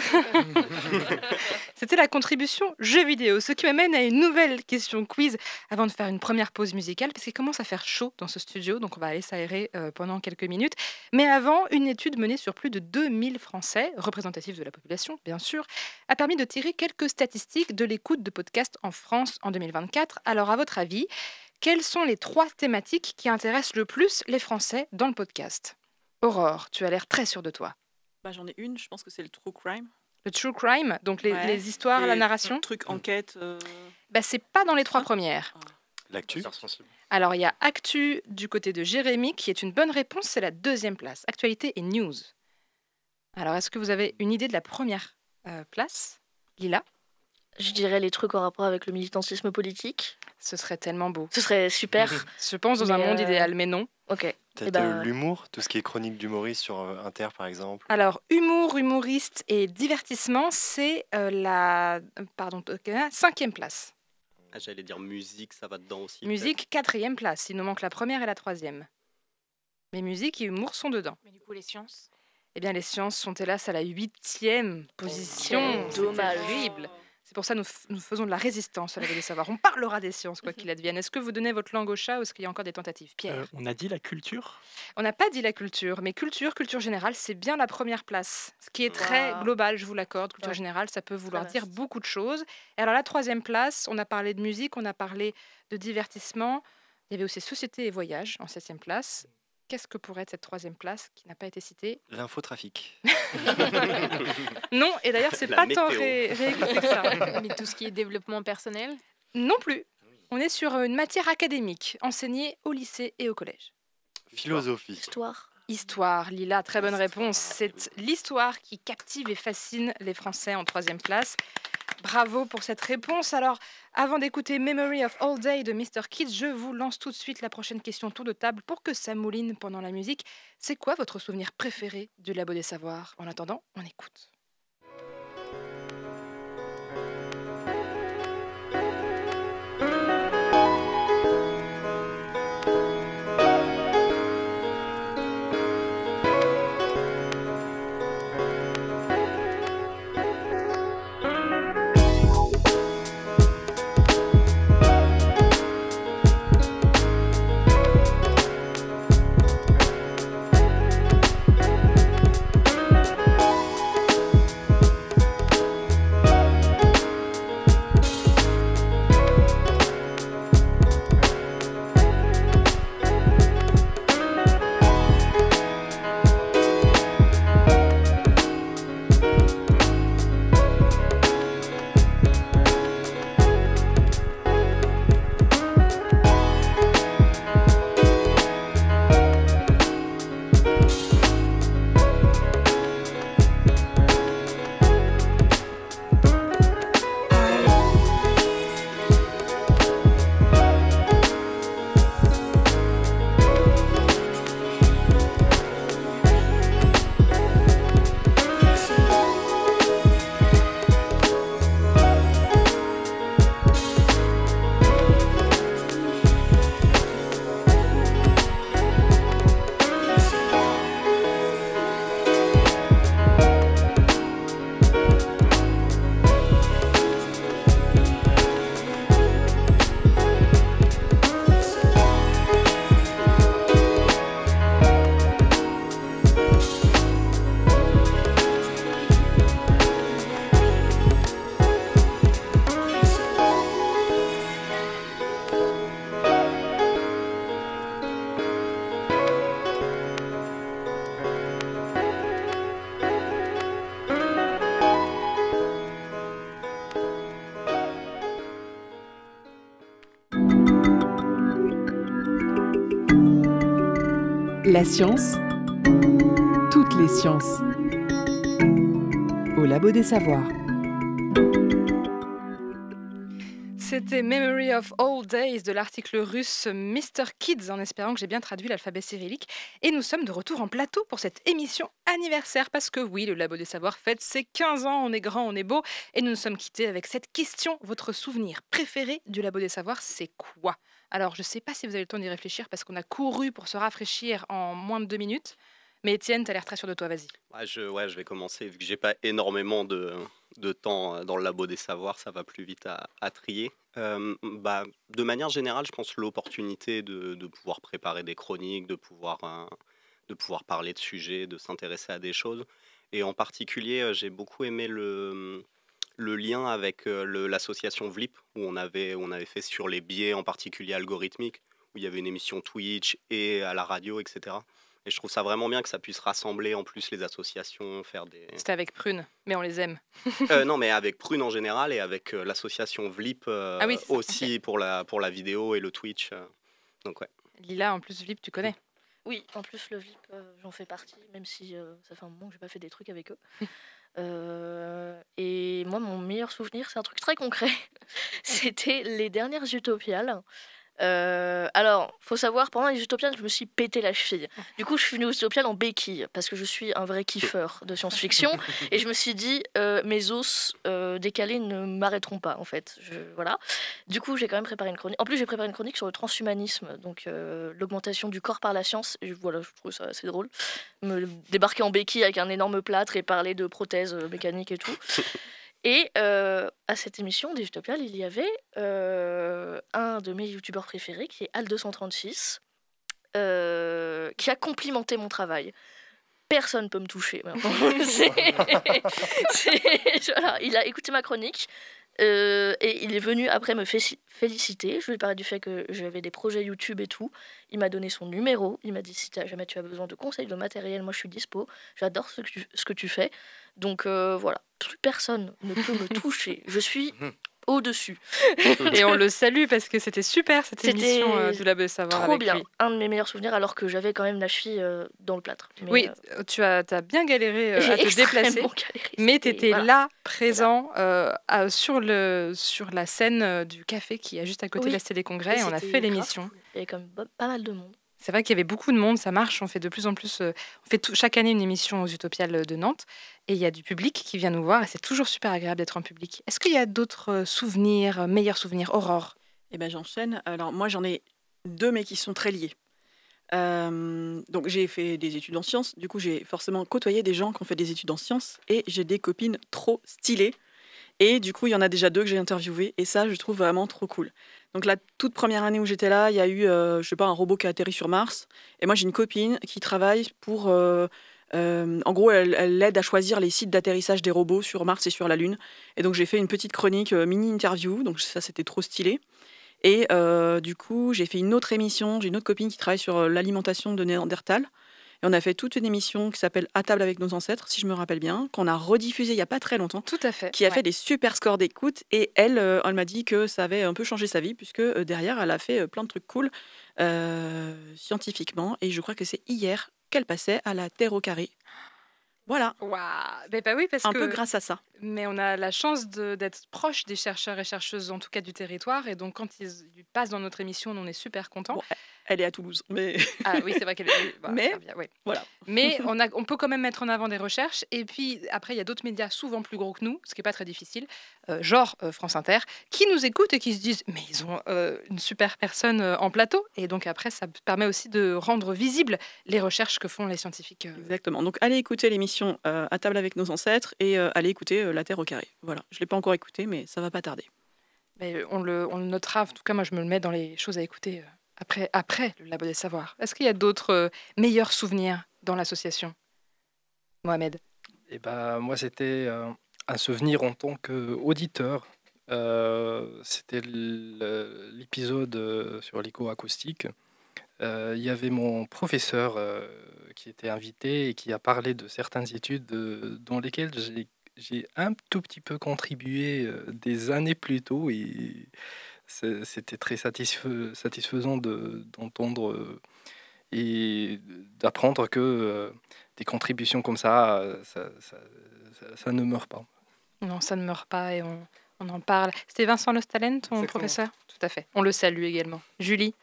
C'était la contribution jeux vidéo, ce qui m'amène à une nouvelle question quiz avant de faire une première pause musicale, parce qu'il commence à faire chaud dans ce studio, donc on va aller s'aérer pendant quelques minutes. Mais avant, une étude menée sur plus de 2000 Français, représentatifs de la population, bien sûr, a permis de tirer quelques statistiques de l'écoute de podcasts en France en 2024. Alors, à votre avis, quelles sont les 3 thématiques qui intéressent le plus les Français dans le podcast? Aurore, tu as l'air très sûre de toi. J'en ai une, je pense que c'est le true crime. Le true crime, donc Ouais. les histoires, la narration. Truc enquête. C'est pas dans les 3 premières. L'actu. Alors, il y a Actu du côté de Jérémy, qui est une bonne réponse, c'est la 2e place. Actualité et news. Alors, est-ce que vous avez une idée de la première place? Lila? Je dirais les trucs en rapport avec le militantisme politique. Ce serait tellement beau. Ce serait super. Je pense dans un monde idéal, mais non. Ok. Peut-être Eh ben, l'humour, tout ce qui est chronique d'humoriste sur Inter par exemple. Alors, humour, humoriste et divertissement, c'est la 5e place. Ah, j'allais dire musique, ça va dedans aussi. Musique, 4e place. Il nous manque la première et la 3e. Mais musique et humour sont dedans. Mais du coup, les sciences? Eh bien, les sciences sont hélas à la 8e position. Quel C'est dommage. terrible. C'est pour ça que nous faisons de la résistance à la Voix des Savoirs. On parlera des sciences, quoi qu'il advienne. Est-ce que vous donnez votre langue au chat ou est-ce qu'il y a encore des tentatives? Pierre? On a dit la culture. On n'a pas dit la culture, mais culture générale, c'est bien la première place. Ce qui est très Ah. global, je vous l'accorde. Culture Ouais. générale, ça peut vouloir Très dire vaste. beaucoup de choses. Et alors la 3e place, on a parlé de musique, on a parlé de divertissement. Il y avait aussi société et voyage en 7e place. Qu'est-ce que pourrait être cette 3e place qui n'a pas été citée? L'infotrafic. Non, et d'ailleurs, c'est La pas tant météo. réécouté que ça. Mais tout ce qui est développement personnel? Non plus. On est sur une matière académique, enseignée au lycée et au collège. Philosophie. Histoire. Histoire, Lila, très bonne réponse. C'est l'histoire qui captive et fascine les Français en 3e place. Bravo pour cette réponse. Alors, avant d'écouter Memory of All Day de Mr. Kids, je vous lance tout de suite la prochaine question tour de table pour que ça mouline pendant la musique. C'est quoi votre souvenir préféré du Labo des Savoirs? En attendant, on écoute. La science, toutes les sciences, au Labo des Savoirs. C'était Memory of Old Days de l'article russe Mr. Kids, en espérant que j'ai bien traduit l'alphabet cyrillique. Et nous sommes de retour en plateau pour cette émission anniversaire, parce que oui, le Labo des Savoirs fête ses 15 ans, on est grand, on est beau. Et nous nous sommes quittés avec cette question: votre souvenir préféré du Labo des Savoirs, c'est quoi? Alors, je ne sais pas si vous avez le temps d'y réfléchir, parce qu'on a couru pour se rafraîchir en moins de 2 minutes. Mais Étienne, tu as l'air très sûr de toi, vas-y. Je vais commencer. Vu que j'ai pas énormément de temps dans le Labo des Savoirs, ça va plus vite à trier. De manière générale, je pense l'opportunité de pouvoir préparer des chroniques, de pouvoir parler de sujets, de s'intéresser à des choses. Et en particulier, j'ai beaucoup aimé le lien avec l'association VLIP, où on avait fait sur les biais, en particulier algorithmiques, où il y avait une émission Twitch et à la radio, etc. Et je trouve ça vraiment bien que ça puisse rassembler en plus les associations, faire des... C'était avec Prune, mais on les aime. Non, mais avec Prune en général et avec l'association VLIP aussi okay. pour la vidéo et le Twitch. Donc ouais. Lila, en plus VLIP, tu connais? Oui, en plus le VLIP, j'en fais partie, même si ça fait un moment que j'ai pas fait des trucs avec eux. Et moi, mon meilleur souvenir, c'est un truc très concret. C'était les dernières Utopiales. Alors, faut savoir, pendant les Utopiales, je me suis pété la cheville. Du coup, je suis venue aux Utopiales en béquille, parce que je suis un vrai kiffeur de science-fiction. Et je me suis dit, mes os décalés ne m'arrêteront pas, en fait. Voilà. Du coup, j'ai quand même préparé une chronique. En plus, j'ai préparé une chronique sur le transhumanisme, donc l'augmentation du corps par la science. Et voilà, je trouve ça assez drôle. Me débarquer en béquille avec un énorme plâtre et parler de prothèses mécaniques et tout. Et à cette émission des Utopiales, il y avait un de mes youtubeurs préférés, qui est Al236, qui a complimenté mon travail. Personne ne peut me toucher. Voilà, il a écouté ma chronique et il est venu après me féliciter. Je lui ai parlé du fait que j'avais des projets YouTube et tout. Il m'a donné son numéro. Il m'a dit: si jamais tu as besoin de conseils, de matériel, moi je suis dispo. J'adore ce que tu fais. Donc voilà, plus personne ne peut me toucher. Je suis au-dessus. Et on le salue parce que c'était super cette émission du Labo des Savoirs. Trop avec bien, lui. Un de mes meilleurs souvenirs, alors que j'avais quand même la cheville dans le plâtre. Mais, oui, tu as bien galéré à te déplacer, mais tu étais là, présent, sur la scène du café qui est juste à côté de la Cité des Congrès, et on a fait l'émission. Il y avait quand même pas mal de monde. C'est vrai qu'il y avait beaucoup de monde, ça marche, on fait de plus en plus, on fait chaque année une émission aux Utopiales de Nantes, et il y a du public qui vient nous voir, et c'est toujours super agréable d'être en public. Est-ce qu'il y a d'autres souvenirs, meilleurs souvenirs, Aurore? Eh ben j'enchaîne. Alors moi j'en ai 2, mais qui sont très liés. Donc j'ai fait des études en sciences, du coup j'ai forcément côtoyé des gens qui ont fait des études en sciences, et j'ai des copines trop stylées. Et du coup, il y en a déjà 2 que j'ai interviewées, et ça, je trouve vraiment trop cool. Donc la toute première année où j'étais là, il y a eu, je sais pas, un robot qui a atterri sur Mars. Et moi, j'ai une copine qui travaille pour... en gros, elle aide à choisir les sites d'atterrissage des robots sur Mars et sur la Lune. Et donc, j'ai fait une petite chronique mini-interview, donc ça, c'était trop stylé. Et du coup, j'ai fait une autre émission, j'ai une autre copine qui travaille sur l'alimentation de Néandertal. Et on a fait toute une émission qui s'appelle À table avec nos ancêtres, si je me rappelle bien, qu'on a rediffusée il n'y a pas très longtemps. Tout à fait. Qui a fait des super scores d'écoute. Et elle m'a dit que ça avait un peu changé sa vie, puisque derrière, elle a fait plein de trucs cool scientifiquement. Et je crois que c'est hier qu'elle passait à la Terre au carré. Voilà. Waouh. Bah oui, parce un que... peu grâce à ça. Mais on a la chance d'être proche des chercheurs et chercheuses, en tout cas du territoire. Et donc, quand ils passent dans notre émission, on est super contents. Bon, elle est à Toulouse. Mais... Ah oui, c'est vrai qu'elle est... Bah, mais bien, ouais. Voilà. Mais on peut quand même mettre en avant des recherches. Et puis, après, il y a d'autres médias souvent plus gros que nous, ce qui n'est pas très difficile, genre France Inter, qui nous écoutent et qui se disent « Mais ils ont une super personne en plateau ». Et donc, après, ça permet aussi de rendre visibles les recherches que font les scientifiques. Exactement. Donc, allez écouter l'émission À table avec nos ancêtres et allez écouter La Terre au carré. Voilà. Je ne l'ai pas encore écouté, mais ça ne va pas tarder. Mais on le notera. En tout cas, moi, je me le mets dans les choses à écouter après le Labo des Savoirs. Est-ce qu'il y a d'autres meilleurs souvenirs dans l'association, Mohamed? Eh ben, moi, c'était un souvenir en tant qu'auditeur. C'était l'épisode sur l'éco-acoustique. Il y avait mon professeur qui était invité et qui a parlé de certaines études dans lesquelles j'ai un tout petit peu contribué des années plus tôt, et c'était très satisfaisant d'entendre et d'apprendre que des contributions comme ça, ça ne meurt pas. Non, ça ne meurt pas et on en parle. C'était Vincent Nostalen, ton Exactement. professeur? Tout à fait. On le salue également. Julie?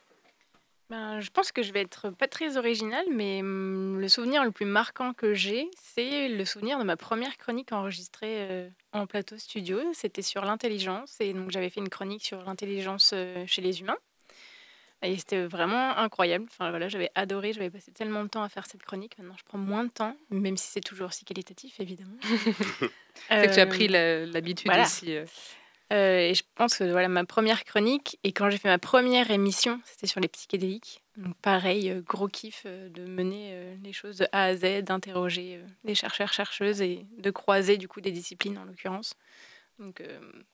Je pense que je vais être pas très originale, mais le souvenir le plus marquant que j'ai, c'est le souvenir de ma première chronique enregistrée en plateau studio. C'était sur l'intelligence, et donc j'avais fait une chronique sur l'intelligence chez les humains. Et c'était vraiment incroyable. Enfin, voilà, j'avais adoré, j'avais passé tellement de temps à faire cette chronique. Maintenant, je prends moins de temps, même si c'est toujours aussi qualitatif, évidemment. C'est que tu as pris l'habitude voilà. aussi. Et je pense que voilà, ma première chronique, et quand j'ai fait ma première émission, c'était sur les psychédéliques. Donc pareil, gros kiff de mener les choses de A à Z, d'interroger les chercheurs, chercheuses, et de croiser du coup des disciplines en l'occurrence. Donc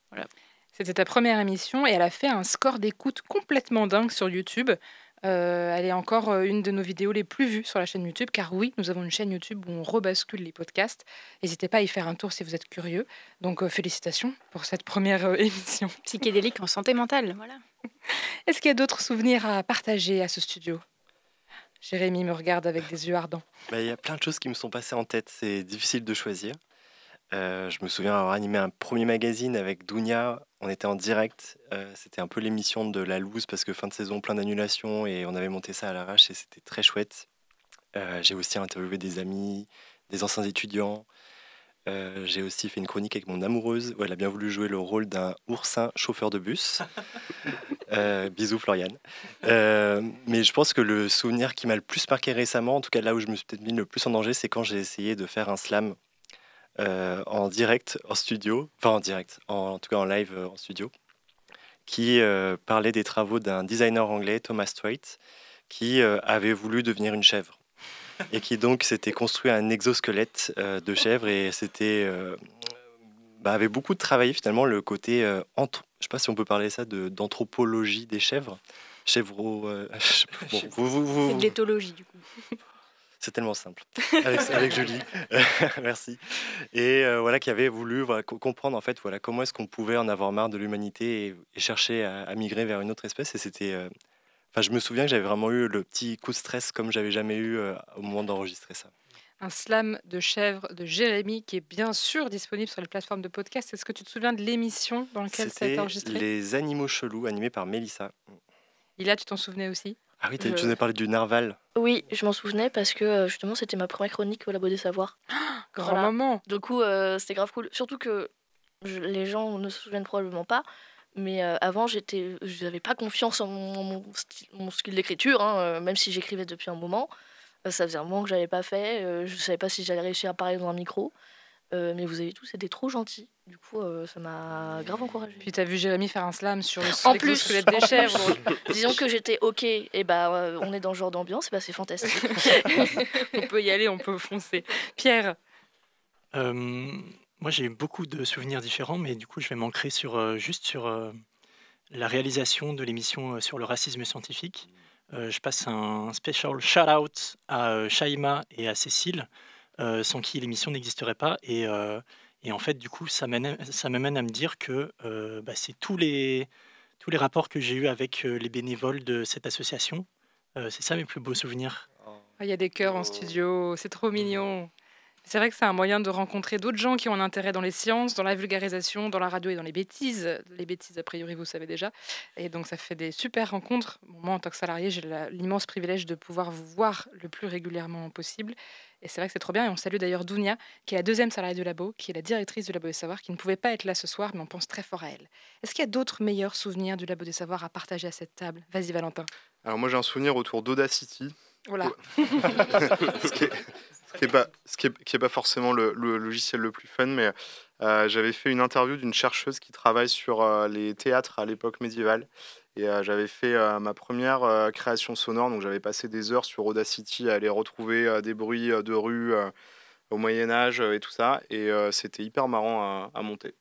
voilà. C'était ta première émission et elle a fait un score d'écoute complètement dingue sur YouTube. Elle est encore une de nos vidéos les plus vues sur la chaîne YouTube, car oui, nous avons une chaîne YouTube où on rebascule les podcasts. N'hésitez pas à y faire un tour si vous êtes curieux. Donc félicitations pour cette première émission. Psychédélique en santé mentale, voilà. Est-ce qu'il y a d'autres souvenirs à partager à ce studio? Jérémy me regarde avec des yeux ardents. Il y a plein de choses qui me sont passées en tête, c'est difficile de choisir. Je me souviens avoir animé un premier magazine avec Dounia, on était en direct, c'était un peu l'émission de la loose parce que fin de saison, plein d'annulations et on avait monté ça à l'arrache et c'était très chouette. J'ai aussi interviewé des amis, des anciens étudiants. J'ai aussi fait une chronique avec mon amoureuse où elle a bien voulu jouer le rôle d'un oursin chauffeur de bus. Bisous Floriane. Mais je pense que le souvenir qui m'a le plus marqué récemment, en tout cas là où je me suis peut-être mis le plus en danger, c'est quand j'ai essayé de faire un slam en direct, en studio, enfin en direct, en tout cas en live en studio, qui parlait des travaux d'un designer anglais, Thomas Strait, qui avait voulu devenir une chèvre et qui donc s'était construit un exosquelette de chèvre et c'était avait beaucoup de travail finalement le côté, je sais pas si on peut parler ça d'anthropologie des chèvres, chèvreau, C'est de l'éthologie du coup. C'est tellement simple. Avec Julie, merci. Et voilà, qui avait voulu comprendre en fait, voilà, comment est-ce qu'on pouvait en avoir marre de l'humanité et chercher à migrer vers une autre espèce. Et c'était, je me souviens que j'avais vraiment eu le petit coup de stress comme j'avais jamais eu au moment d'enregistrer ça. Un slam de chèvre de Jérémy qui est bien sûr disponible sur les plateformes de podcast. Est-ce que tu te souviens de l'émission dans laquelle ça a été enregistré? Les animaux chelous, animés par Mélissa. Ila, tu t'en souvenais aussi? Ah oui, tu nous as parlé du narval. Oui, je m'en souvenais parce que justement c'était ma première chronique au Labo des Savoirs. Grand moment. Du coup, c'était grave cool. Surtout que les gens ne se souviennent probablement pas, mais avant je n'avais pas confiance en mon style d'écriture, hein, même si j'écrivais depuis un moment. Ça faisait un moment que je n'avais pas fait. Je ne savais pas si j'allais réussir à parler dans un micro. Mais vous avez tous été trop gentils. Du coup, ça m'a grave encouragée. Puis tu as vu Jérémy faire un slam sur le En plus, squelette des chèvres. disons que j'étais OK. Et on est dans ce genre d'ambiance, et c'est fantastique. On peut y aller, on peut foncer. Pierre? Moi, j'ai eu beaucoup de souvenirs différents, mais du coup, je vais m'ancrer juste sur la réalisation de l'émission sur le racisme scientifique. Je passe un special shout-out à Shaima et à Cécile, sans qui l'émission n'existerait pas. Et en fait, du coup, ça m'amène à me dire que c'est tous les rapports que j'ai eus avec les bénévoles de cette association. C'est ça mes plus beaux souvenirs. Il y a des cœurs en studio, c'est trop mignon. C'est vrai que c'est un moyen de rencontrer d'autres gens qui ont un intérêt dans les sciences, dans la vulgarisation, dans la radio et dans les bêtises. Les bêtises, a priori, vous savez déjà. Et donc, ça fait des super rencontres. Moi, en tant que salarié, j'ai l'immense privilège de pouvoir vous voir le plus régulièrement possible. Et c'est vrai que c'est trop bien. Et on salue d'ailleurs Dounia, qui est la deuxième salariée du labo, qui est la directrice du Labo des Savoirs, qui ne pouvait pas être là ce soir, mais on pense très fort à elle. Est-ce qu'il y a d'autres meilleurs souvenirs du Labo des Savoirs à partager à cette table? Vas-y, Valentin. Alors moi, j'ai un souvenir autour d'Audacity. Voilà. Ce qui est pas forcément le logiciel le plus fun, mais j'avais fait une interview d'une chercheuse qui travaille sur les théâtres à l'époque médiévale. Et j'avais fait ma première création sonore, donc j'avais passé des heures sur Audacity à aller retrouver des bruits de rue au Moyen-Âge et tout ça. Et c'était hyper marrant à monter.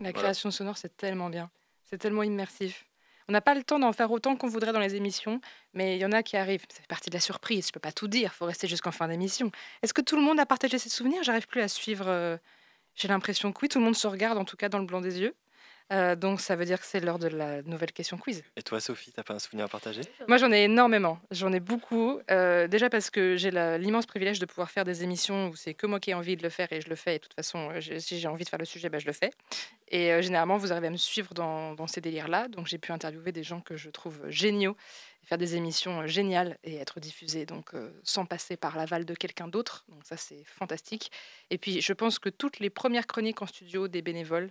La création sonore, c'est tellement bien. C'est tellement immersif. On n'a pas le temps d'en faire autant qu'on voudrait dans les émissions, mais il y en a qui arrivent. Ça fait partie de la surprise, je ne peux pas tout dire, il faut rester jusqu'en fin d'émission. Est-ce que tout le monde a partagé ses souvenirs? J'arrive plus à suivre. J'ai l'impression que oui, tout le monde se regarde, en tout cas dans le blanc des yeux. Donc ça veut dire que c'est l'heure de la nouvelle question quiz. Et toi, Sophie, t'as pas un souvenir à partager? Moi, j'en ai énormément. J'en ai beaucoup. Déjà parce que j'ai l'immense privilège de pouvoir faire des émissions où c'est que moi qui ai envie de le faire et je le fais. Et de toute façon, si j'ai envie de faire le sujet, je le fais. Et généralement, vous arrivez à me suivre dans ces délires-là. Donc j'ai pu interviewer des gens que je trouve géniaux, et faire des émissions géniales et être diffusées donc sans passer par l'aval de quelqu'un d'autre. Donc ça, c'est fantastique. Et puis, je pense que toutes les premières chroniques en studio des bénévoles,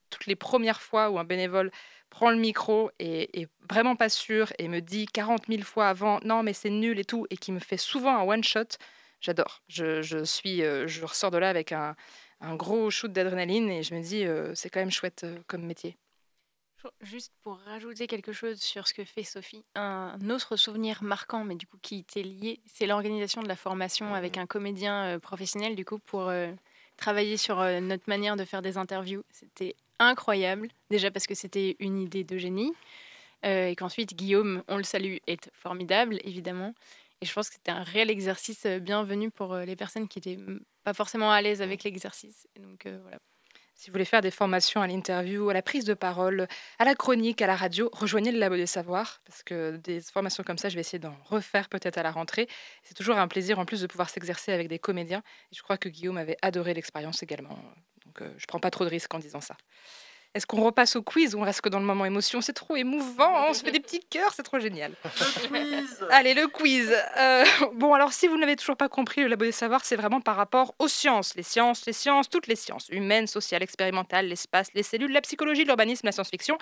toutes les premières fois où un bénévole prend le micro et est vraiment pas sûr et me dit 40 000 fois avant non mais c'est nul et tout et qui me fait souvent un one shot, j'adore. Je ressors de là avec un gros shoot d'adrénaline et je me dis c'est quand même chouette comme métier. Juste pour rajouter quelque chose sur ce que fait Sophie, un autre souvenir marquant, mais du coup qui était lié, c'est l'organisation de la formation avec un comédien professionnel du coup pour travailler sur notre manière de faire des interviews. C'était incroyable, déjà parce que c'était une idée de génie, et qu'ensuite Guillaume, on le salue, est formidable, évidemment. Et je pense que c'était un réel exercice bienvenu pour les personnes qui n'étaient pas forcément à l'aise avec l'exercice. Et donc voilà. Si vous voulez faire des formations à l'interview, à la prise de parole, à la chronique, à la radio, rejoignez le Labo des Savoirs, parce que des formations comme ça, je vais essayer d'en refaire peut-être à la rentrée. C'est toujours un plaisir en plus de pouvoir s'exercer avec des comédiens. Et je crois que Guillaume avait adoré l'expérience également. Donc je ne prends pas trop de risques en disant ça. Est-ce qu'on repasse au quiz ou on reste que dans le moment émotion? C'est trop émouvant, on se fait des petits cœurs, c'est trop génial. Le quiz. Allez, le quiz. Bon, alors si vous n'avez toujours pas compris, le Labo des Savoirs, c'est vraiment par rapport aux sciences. Les sciences, toutes les sciences. Humaines, sociales, expérimentales, l'espace, les cellules, la psychologie, l'urbanisme, la science-fiction.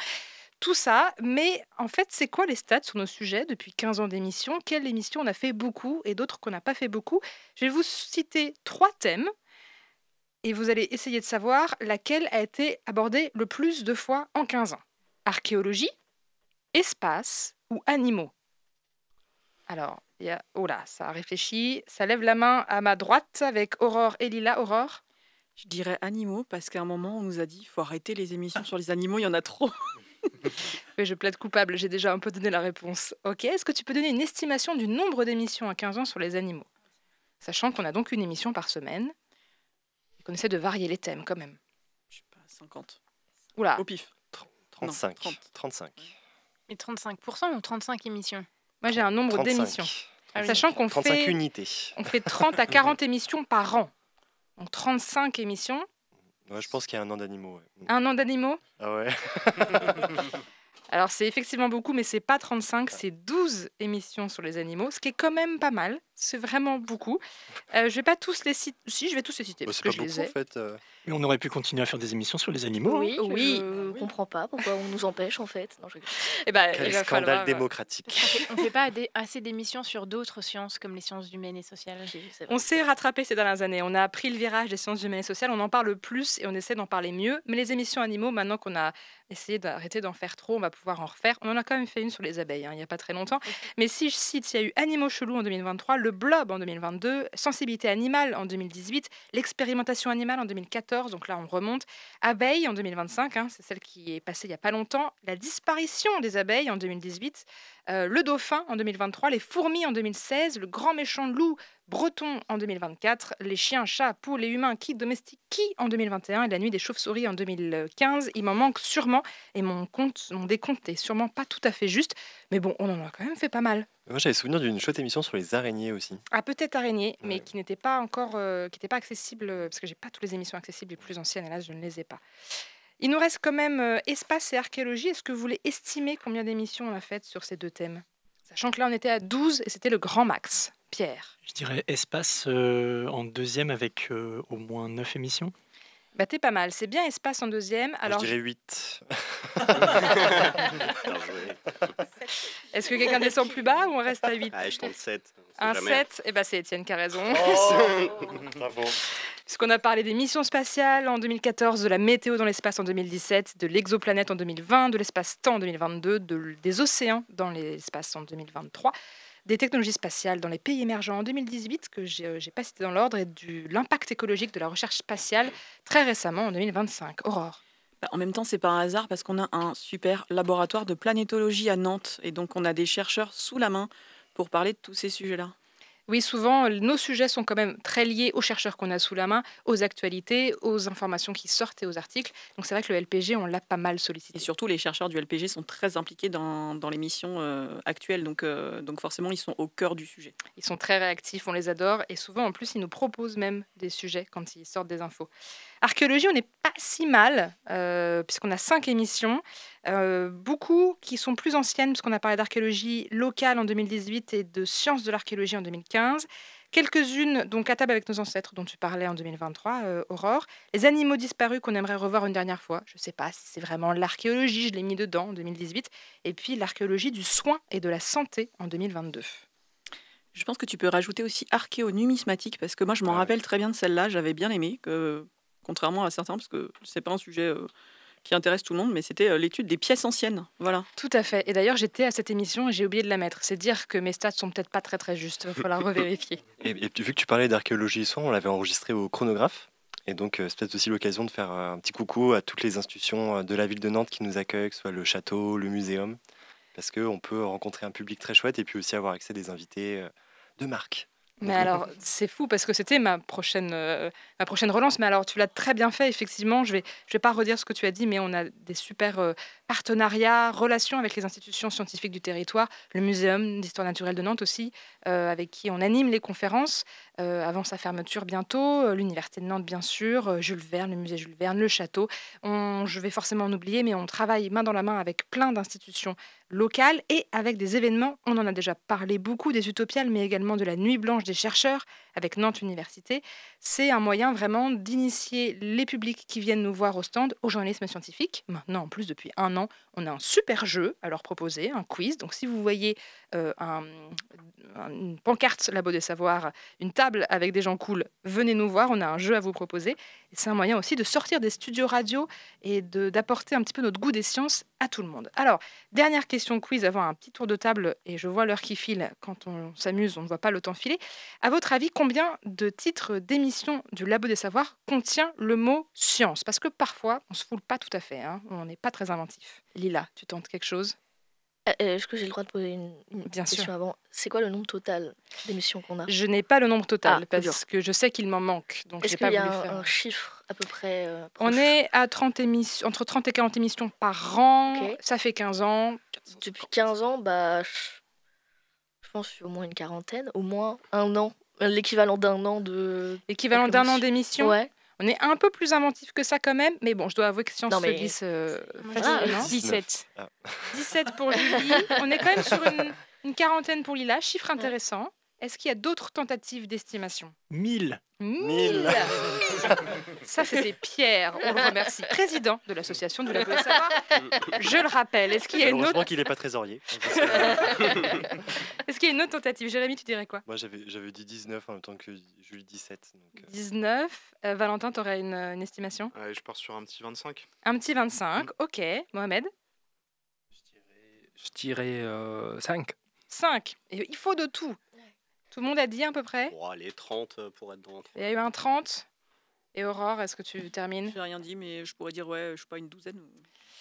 Tout ça, mais en fait, c'est quoi les stats sur nos sujets depuis 15 ans d'émission? Quelles émissions on a fait beaucoup et d'autres qu'on n'a pas fait beaucoup? Je vais vous citer 3 thèmes. Et vous allez essayer de savoir laquelle a été abordée le plus de fois en 15 ans. Archéologie, espace ou animaux? Alors, il y a... Oh là, ça réfléchit. Ça lève la main à ma droite avec Aurore et Lila. Aurore? Je dirais animaux, parce qu'à un moment, on nous a dit il faut arrêter les émissions sur les animaux, il y en a trop. Oui, je plaide coupable, j'ai déjà un peu donné la réponse. Ok, est-ce que tu peux donner une estimation du nombre d'émissions à 15 ans sur les animaux? Sachant qu'on a donc une émission par semaine. On essaie de varier les thèmes quand même. Je sais pas, 50. Oula. Au pif. 35. Non, 30. 35. Mais 35% ou 35 émissions? Moi, j'ai un nombre 35. d'émissions. Ah oui. Sachant qu'on 35 fait, unités. on fait 30 à 40 émissions par an. Donc 35 émissions. Ouais, je pense qu'il y a un an d'animaux. Ouais. Un an d'animaux. Ah ouais. Alors, c'est effectivement beaucoup, mais c'est pas 35, c'est 12 émissions sur les animaux, ce qui est quand même pas mal. C'est vraiment beaucoup. Je vais pas tous les citer. Si, je vais tous les citer, Bah, parce c'est que pas je les beaucoup en ai. fait. Mais on aurait pu continuer à faire des émissions sur les animaux. Oui, Oui. Je comprends pas pourquoi on nous empêche en fait. Non, je rigole. Eh ben, Quel il va scandale falloir... démocratique. On fait pas assez d'émissions sur d'autres sciences comme les sciences humaines et sociales. C'est vrai. On s'est rattrapé ces dernières années. On a pris le virage des sciences humaines et sociales. On en parle plus et on essaie d'en parler mieux. Mais les émissions animaux, maintenant qu'on a essayé d'arrêter d'en faire trop, on va pouvoir en refaire. On en a quand même fait une sur les abeilles, il n'y a pas très longtemps. Mais si je cite, il y a eu Animaux chelous en 2023, Le Blob en 2022, Sensibilité animale en 2018, L'expérimentation animale en 2014, donc là on remonte, Abeilles en 2025, c'est celle qui est passée il n'y a pas longtemps, La disparition des abeilles en 2018, Le Dauphin en 2023, Les fourmis en 2016, Le grand méchant loup breton en 2024, Les chiens, chats, poules et humains qui domestiquent qui en 2021 et La nuit des chauves-souris en 2015. Il m'en manque sûrement et mon décompte est sûrement pas tout à fait juste, mais bon, on en a quand même fait pas mal. Moi, j'avais souvenir d'une chouette émission sur les araignées aussi. Ah, peut-être araignée, mais Ouais. qui n'était pas encore, qui n'était pas accessible, parce que j'ai pas toutes les émissions accessibles les plus anciennes, hélas, je ne les ai pas. Il nous reste quand même espace et archéologie. Est-ce que vous voulez estimer combien d'émissions on a faites sur ces deux thèmes? Sachant que là, on était à 12 et c'était le grand max. Pierre? Je dirais espace en deuxième avec au moins 9 émissions. Bah, t'es pas mal. C'est bien espace en deuxième. Alors, Je dirais 8. Bien joué. est-ce que quelqu'un descend plus bas ou on reste à 8? Ah, je tente 7. Un 7, et bah c'est Étienne qui a raison. Bravo. Puisqu'on a parlé des missions spatiales en 2014, de la météo dans l'espace en 2017, de l'exoplanète en 2020, de l'espace-temps en 2022, des océans dans l'espace en 2023, des technologies spatiales dans les pays émergents en 2018, que j'ai pas cité dans l'ordre, et de l'impact écologique de la recherche spatiale très récemment en 2025. Aurore? Bah, en même temps, c'est pas un hasard parce qu'on a un super laboratoire de planétologie à Nantes et donc on a des chercheurs sous la main pour parler de tous ces sujets-là. Oui, souvent, nos sujets sont quand même très liés aux chercheurs qu'on a sous la main, aux actualités, aux informations qui sortent et aux articles. Donc c'est vrai que le LPG, on l'a pas mal Et sollicité. surtout, les chercheurs du LPG sont très impliqués dans les missions actuelles, donc forcément, ils sont au cœur du sujet. Ils sont très réactifs, on les adore, et souvent, en plus, ils nous proposent même des sujets quand ils sortent des infos. Archéologie, on n'est pas si mal, puisqu'on a 5 émissions, beaucoup qui sont plus anciennes, puisqu'on a parlé d'archéologie locale en 2018 et de sciences de l'archéologie en 2015. Quelques-unes, donc à table avec nos ancêtres, dont tu parlais en 2023, Aurore. Les animaux disparus qu'on aimerait revoir une dernière fois. Je ne sais pas si c'est vraiment l'archéologie, je l'ai mis dedans en 2018. Et puis l'archéologie du soin et de la santé en 2022. Je pense que tu peux rajouter aussi archéonumismatique, parce que moi, je m'en rappelle très bien de celle-là, j'avais bien aimé, contrairement à certains, parce que c'est pas un sujet qui intéresse tout le monde, mais c'était l'étude des pièces anciennes. Voilà. Tout à fait. Et d'ailleurs, j'étais à cette émission et j'ai oublié de la mettre. C'est dire que mes stats sont peut-être pas très très justes. Il va falloir revérifier. Et vu que tu parlais d'archéologie soin, on l'avait enregistré au chronographe. Et donc, c'est peut-être aussi l'occasion de faire un petit coucou à toutes les institutions de la ville de Nantes qui nous accueillent, que ce soit le château, le muséum, parce qu'on peut rencontrer un public très chouette et puis aussi avoir accès à des invités de marque. Mais alors, c'est fou parce que c'était ma prochaine relance. Mais alors, tu l'as très bien fait, effectivement. Je vais pas redire ce que tu as dit, mais on a des super partenariats, relations avec les institutions scientifiques du territoire, le Muséum d'histoire naturelle de Nantes aussi, avec qui on anime les conférences avant sa fermeture bientôt, l'Université de Nantes, bien sûr, Jules Verne, le musée Jules Verne, le château. Je vais forcément en oublier, mais on travaille main dans la main avec plein d'institutions locales et avec des événements. On en a déjà parlé beaucoup, des Utopiales, mais également de la Nuit blanche des chercheurs avec Nantes Université. C'est un moyen vraiment d'initier les publics qui viennent nous voir au stand au journalisme scientifique. Maintenant, en plus, depuis 1 an, on a un super jeu à leur proposer, un quiz. Donc, si vous voyez une pancarte Labo des Savoirs, une table avec des gens cool, venez nous voir, on a un jeu à vous proposer. Et c'est un moyen aussi de sortir des studios radio et d'apporter un petit peu notre goût des sciences à tout le monde. Alors, dernière question quiz avant un petit tour de table, et je vois l'heure qui file. Quand on s'amuse, on ne voit pas le temps filer. À votre avis, combien de titres d'émissions du Labo des Savoirs contient le mot science? Parce que parfois, on ne se foule pas tout à fait, hein, on n'est pas très inventif. Lila, tu tentes quelque chose? Est-ce que j'ai le droit de poser une Bien question sûr. avant? C'est quoi le nombre total d'émissions qu'on a? Je n'ai pas le nombre total Ah, parce que je sais qu'il m'en manque. Donc Est-ce j'ai qu'il pas y a voulu faire. un chiffre à peu près On proche? est à 30 entre 30 et 40 émissions par an. Ok. Ça fait 15 ans. Depuis 15 ans, je pense au moins une quarantaine, au moins 1 an. L'équivalent d'1 an de... L'équivalent d'1 an d'émission. Ouais. On est un peu plus inventif que ça quand même. Mais bon, je dois avouer que Science Non, se mais- glisse Ah, facilement. 17. 17 pour Julie. On est quand même sur une quarantaine pour Lila. Chiffre intéressant. Est-ce qu'il y a d'autres tentatives d'estimation? 1000. 1000. Ça, c'était Pierre, on le remercie, président de l'association du Labo des Savoirs. Je le rappelle. Est-ce qu'il y a une Heureusement autre, qu'il n'est pas trésorier. est-ce qu'il y a une autre tentative? Jérémy, tu dirais quoi? Moi, j'avais dit 19 en même temps que Julie 17. Donc, 19. Valentin, tu aurais une estimation? Allez, je pars sur un petit 25. Un petit 25. Ok. Mohamed? Je dirais 5. 5. Et il faut de tout. Tout le monde a dit à peu près. Bon, allez, 30 pour être dans. Il y a eu un 30. Et Aurore, est-ce que tu termines? J'ai rien dit, mais je pourrais dire, ouais, je sais pas, une douzaine.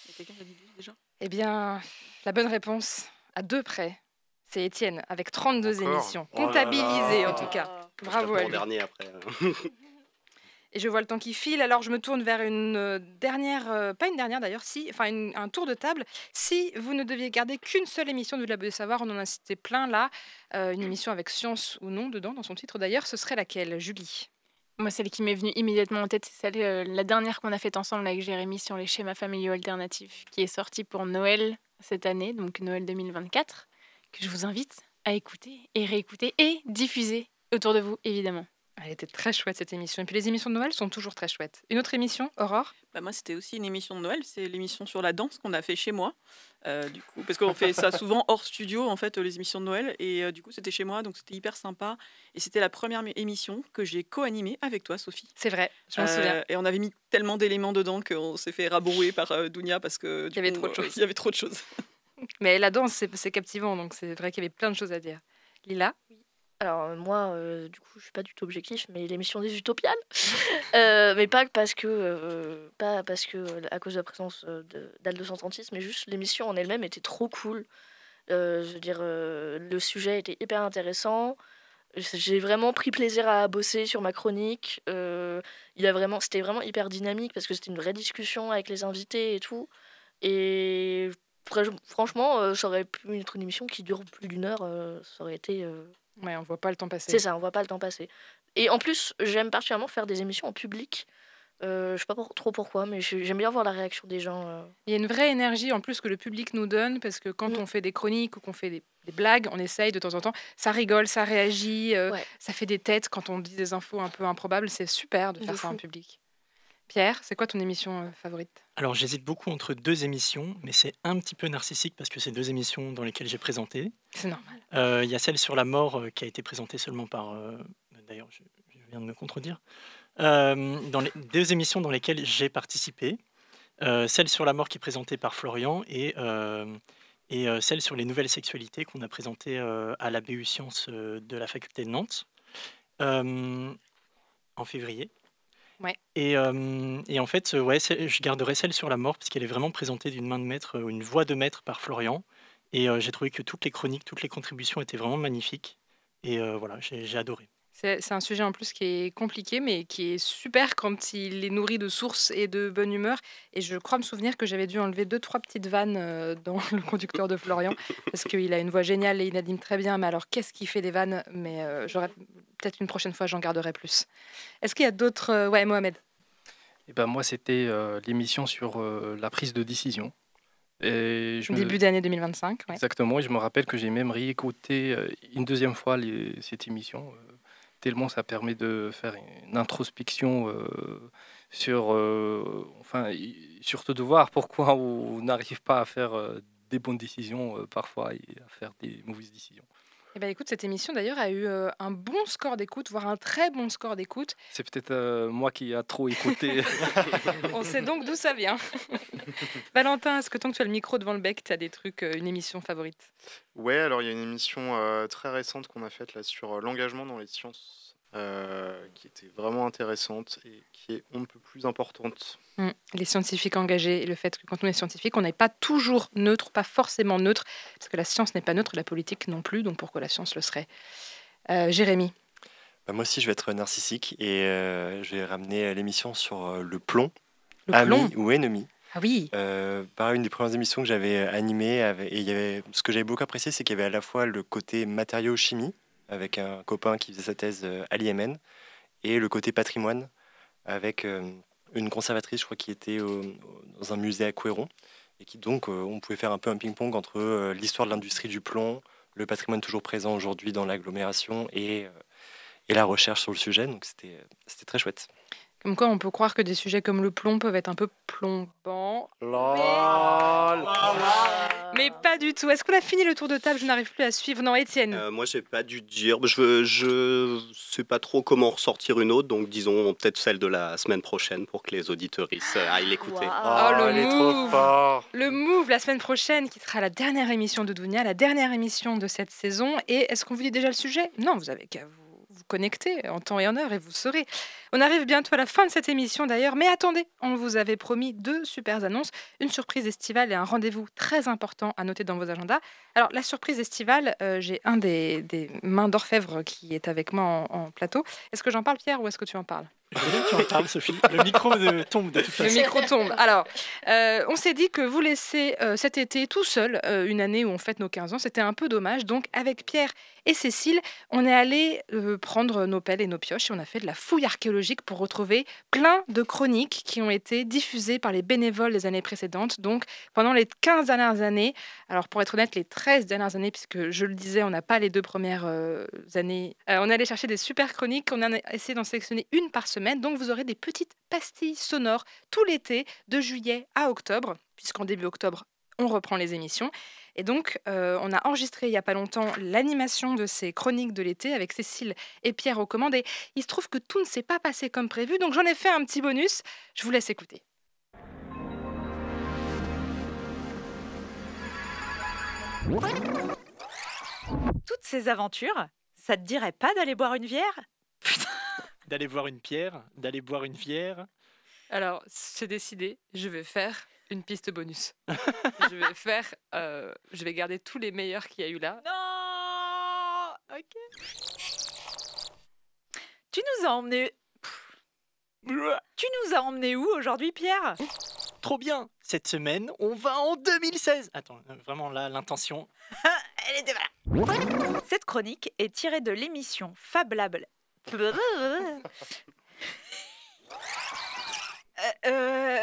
Il y a quelqu'un qui a dit 12 déjà? Eh bien, la bonne réponse, à 2 près, c'est Étienne, avec 32 Encore émissions. Oh là Comptabilisées, là. en tout cas. Je Bravo tape à mon lui. dernier après. Et je vois le temps qui file, alors je me tourne vers une dernière, pas une dernière d'ailleurs, un tour de table. Si vous ne deviez garder qu'une seule émission du Labo des Savoirs, on en a cité plein là, une émission avec science ou non dedans, dans son titre d'ailleurs, ce serait laquelle, Julie? Moi, celle qui m'est venue immédiatement en tête, c'est celle, la dernière qu'on a faite ensemble avec Jérémy sur les schémas familiaux alternatifs, qui est sortie pour Noël cette année, donc Noël 2024, que je vous invite à écouter et réécouter et diffuser autour de vous, évidemment. Elle était très chouette cette émission. Et puis les émissions de Noël sont toujours très chouettes. Une autre émission, Aurore? Moi, c'était aussi une émission de Noël. C'est l'émission sur la danse qu'on a fait chez moi. Du coup, parce qu'on fait ça souvent hors studio, en fait, les émissions de Noël. Et du coup, c'était chez moi, donc c'était hyper sympa. Et c'était la première émission que j'ai co-animée avec toi, Sophie. C'est vrai, je m'en souviens. Et on avait mis tellement d'éléments dedans qu'on s'est fait rabrouer par Dounia parce que Il y avait trop de choses. Il y avait trop de choses. Mais la danse, c'est captivant, donc c'est vrai qu'il y avait plein de choses à dire. Lila? Alors moi, du coup, je suis pas du tout objectif, mais l'émission des Utopiales. Mais pas parce que, à cause de la présence d'Al 236, mais juste l'émission en elle-même était trop cool. Je veux dire, le sujet était hyper intéressant. J'ai vraiment pris plaisir à bosser sur ma chronique. C'était vraiment hyper dynamique parce que c'était une vraie discussion avec les invités et tout. Et franchement, ça aurait pu être une émission qui dure plus d'une heure. Ça aurait été. Ouais, on voit pas le temps passer. C'est ça, on voit pas le temps passer. Et en plus, j'aime particulièrement faire des émissions en public. Je sais pas trop pourquoi, mais j'aime bien voir la réaction des gens. Il y a une vraie énergie en plus que le public nous donne parce que quand on fait des chroniques ou qu'on fait des blagues, on essaye de temps en temps, ça rigole, ça réagit, Ouais, ça fait des têtes quand on dit des infos un peu improbables. C'est super de de faire ça en fou. public. Pierre, c'est quoi ton émission favorite? Alors j'hésite beaucoup entre 2 émissions, mais c'est un petit peu narcissique parce que c'est 2 émissions dans lesquelles j'ai présenté. C'est normal. Il y a celle sur la mort qui a été présentée seulement par... D'ailleurs, je viens de me contredire. Dans les 2 émissions dans lesquelles j'ai participé. Celle sur la mort qui est présentée par Florian et celle sur les nouvelles sexualités qu'on a présentée à la BU Sciences de la faculté de Nantes en février. Ouais. Et en fait, ouais, je garderai celle sur la mort parce qu'elle est vraiment présentée d'une main de maître, une voix de maître par Florian. Et j'ai trouvé que toutes les chroniques, toutes les contributions étaient vraiment magnifiques. Et voilà, j'ai adoré. C'est un sujet en plus qui est compliqué, mais qui est super quand il est nourri de sources et de bonne humeur. Et je crois me souvenir que j'avais dû enlever 2-3 petites vannes dans le conducteur de Florian, parce qu'il a une voix géniale et il anime très bien. Mais alors, qu'est-ce qu'il fait des vannes? Mais j'aurais peut-être une prochaine fois, j'en garderai plus. Est-ce qu'il y a d'autres... Ouais, Mohamed. Et ben moi, c'était l'émission sur la prise de décision. Et Début d'année 2025. Ouais. Exactement, et je me rappelle que j'ai même réécouté une deuxième fois cette émission, tellement ça permet de faire une introspection sur, surtout de voir pourquoi on n'arrive pas à faire des bonnes décisions parfois et à faire des mauvaises décisions. Eh ben, écoute, cette émission d'ailleurs a eu un bon score d'écoute, voire un très bon score d'écoute. C'est peut-être moi qui a trop écouté. On sait donc d'où ça vient. Valentin, est-ce que tant que tu as le micro devant le bec, tu as des trucs, une émission favorite? Ouais, alors il y a une émission très récente qu'on a faite là sur l'engagement dans les sciences, qui était vraiment intéressante et qui est on ne peut plus importante. Les scientifiques engagés et le fait que quand on est scientifique, on n'est pas toujours neutre, pas forcément neutre, parce que la science n'est pas neutre, la politique non plus, donc pourquoi la science le serait? Jérémy. Bah, moi aussi, je vais être narcissique et je vais ramener l'émission sur le plomb, Le ami plomb. ou ennemi. Ah oui, Une des premières émissions que j'avais animées, et ce que j'avais beaucoup apprécié, c'est qu'il y avait à la fois le côté matériaux-chimie, avec un copain qui faisait sa thèse à l'IMN, et le côté patrimoine, avec une conservatrice, je crois, qui était dans un musée à Couéron, et qui donc, on pouvait faire un peu un ping-pong entre l'histoire de l'industrie du plomb, le patrimoine toujours présent aujourd'hui dans l'agglomération, et la recherche sur le sujet, donc c'était très chouette. comme quoi on peut croire que des sujets comme le plomb peuvent être un peu plombants. Mais pas du tout. Est-ce qu'on a fini le tour de table? Je n'arrive plus à suivre. Non, Étienne. Moi, j'ai pas dû dire. Je sais pas trop comment ressortir une autre, donc disons peut-être celle de la semaine prochaine pour que les auditeuristes aillent l'écouter. Oh, le il est trop move. fort. Le Move, la semaine prochaine, qui sera la dernière émission de Dounia, la dernière émission de cette saison. Et est-ce qu'on vous dit déjà le sujet? Non, vous avez qu'à vous connecter en temps et en heure et vous saurez. On arrive bientôt à la fin de cette émission d'ailleurs, mais attendez, on vous avait promis 2 super annonces, une surprise estivale et un rendez-vous très important à noter dans vos agendas. Alors la surprise estivale, j'ai un des mains d'orfèvre qui est avec moi en plateau. Est-ce que j'en parle, Pierre, ou est-ce que tu en parles? Je veux bien que tu en parles, Sophie. Le micro tombe de toute façon. Le micro tombe. Alors, on s'est dit que vous laisser cet été tout seul, une année où on fête nos 15 ans, c'était un peu dommage. Donc, avec Pierre et Cécile, on est allé prendre nos pelles et nos pioches et on a fait de la fouille archéologique pour retrouver plein de chroniques qui ont été diffusées par les bénévoles des années précédentes. Donc, pendant les 15 dernières années, alors pour être honnête, les 13 dernières années, puisque je le disais, on n'a pas les 2 premières années, on est allé chercher des super chroniques. On a essayé d'en sélectionner une par semaine. Donc, vous aurez des petites pastilles sonores tout l'été, de juillet à octobre, puisqu'en début octobre, on reprend les émissions. Et donc, on a enregistré il n'y a pas longtemps l'animation de ces chroniques de l'été avec Cécile et Pierre aux commandes. Et il se trouve que tout ne s'est pas passé comme prévu, donc j'en ai fait un petit bonus. Je vous laisse écouter. Toutes ces aventures, ça te dirait pas d'aller boire une bière? D'aller voir une pierre, d'aller boire une bière. Alors, c'est décidé, je vais faire une piste bonus. Je vais garder tous les meilleurs qu'il y a eu là. Non. Ok. Tu nous as emmenés... Tu nous as emmenés où aujourd'hui, Pierre? Trop bien. Cette semaine, on va en 2016. Attends, vraiment là, l'intention. Elle était voilà. Cette chronique est tirée de l'émission Fab Lab.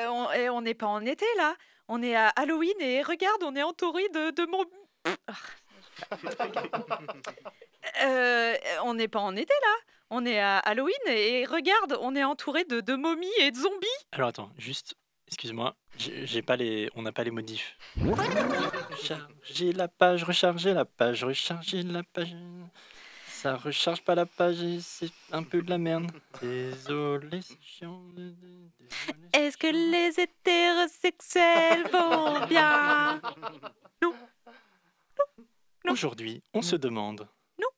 On n'est pas en été là. On est à Halloween et regarde, on est entouré de mon... on n'est pas en été là. On est à Halloween et regarde, on est entouré de momies et de zombies. Alors attends, juste, excuse-moi, on n'a pas les modifs. Recharger la page, recharger la page, recharger la page. Ça recharge pas la page et c'est un peu de la merde. Désolé, c'est chiant. Est-ce que les hétérosexuels vont bien? Non. Aujourd'hui, on se demande. Non.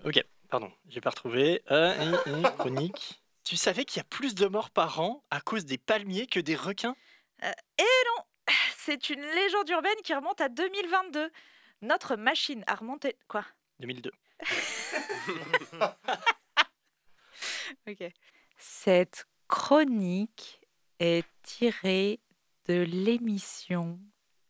Ok, pardon, j'ai pas retrouvé. Chronique. Tu savais qu'il y a plus de morts par an à cause des palmiers que des requins? Et non, c'est une légende urbaine qui remonte à 2022. Notre machine a remonté... Quoi? 2002. Ok. Cette chronique est tirée de l'émission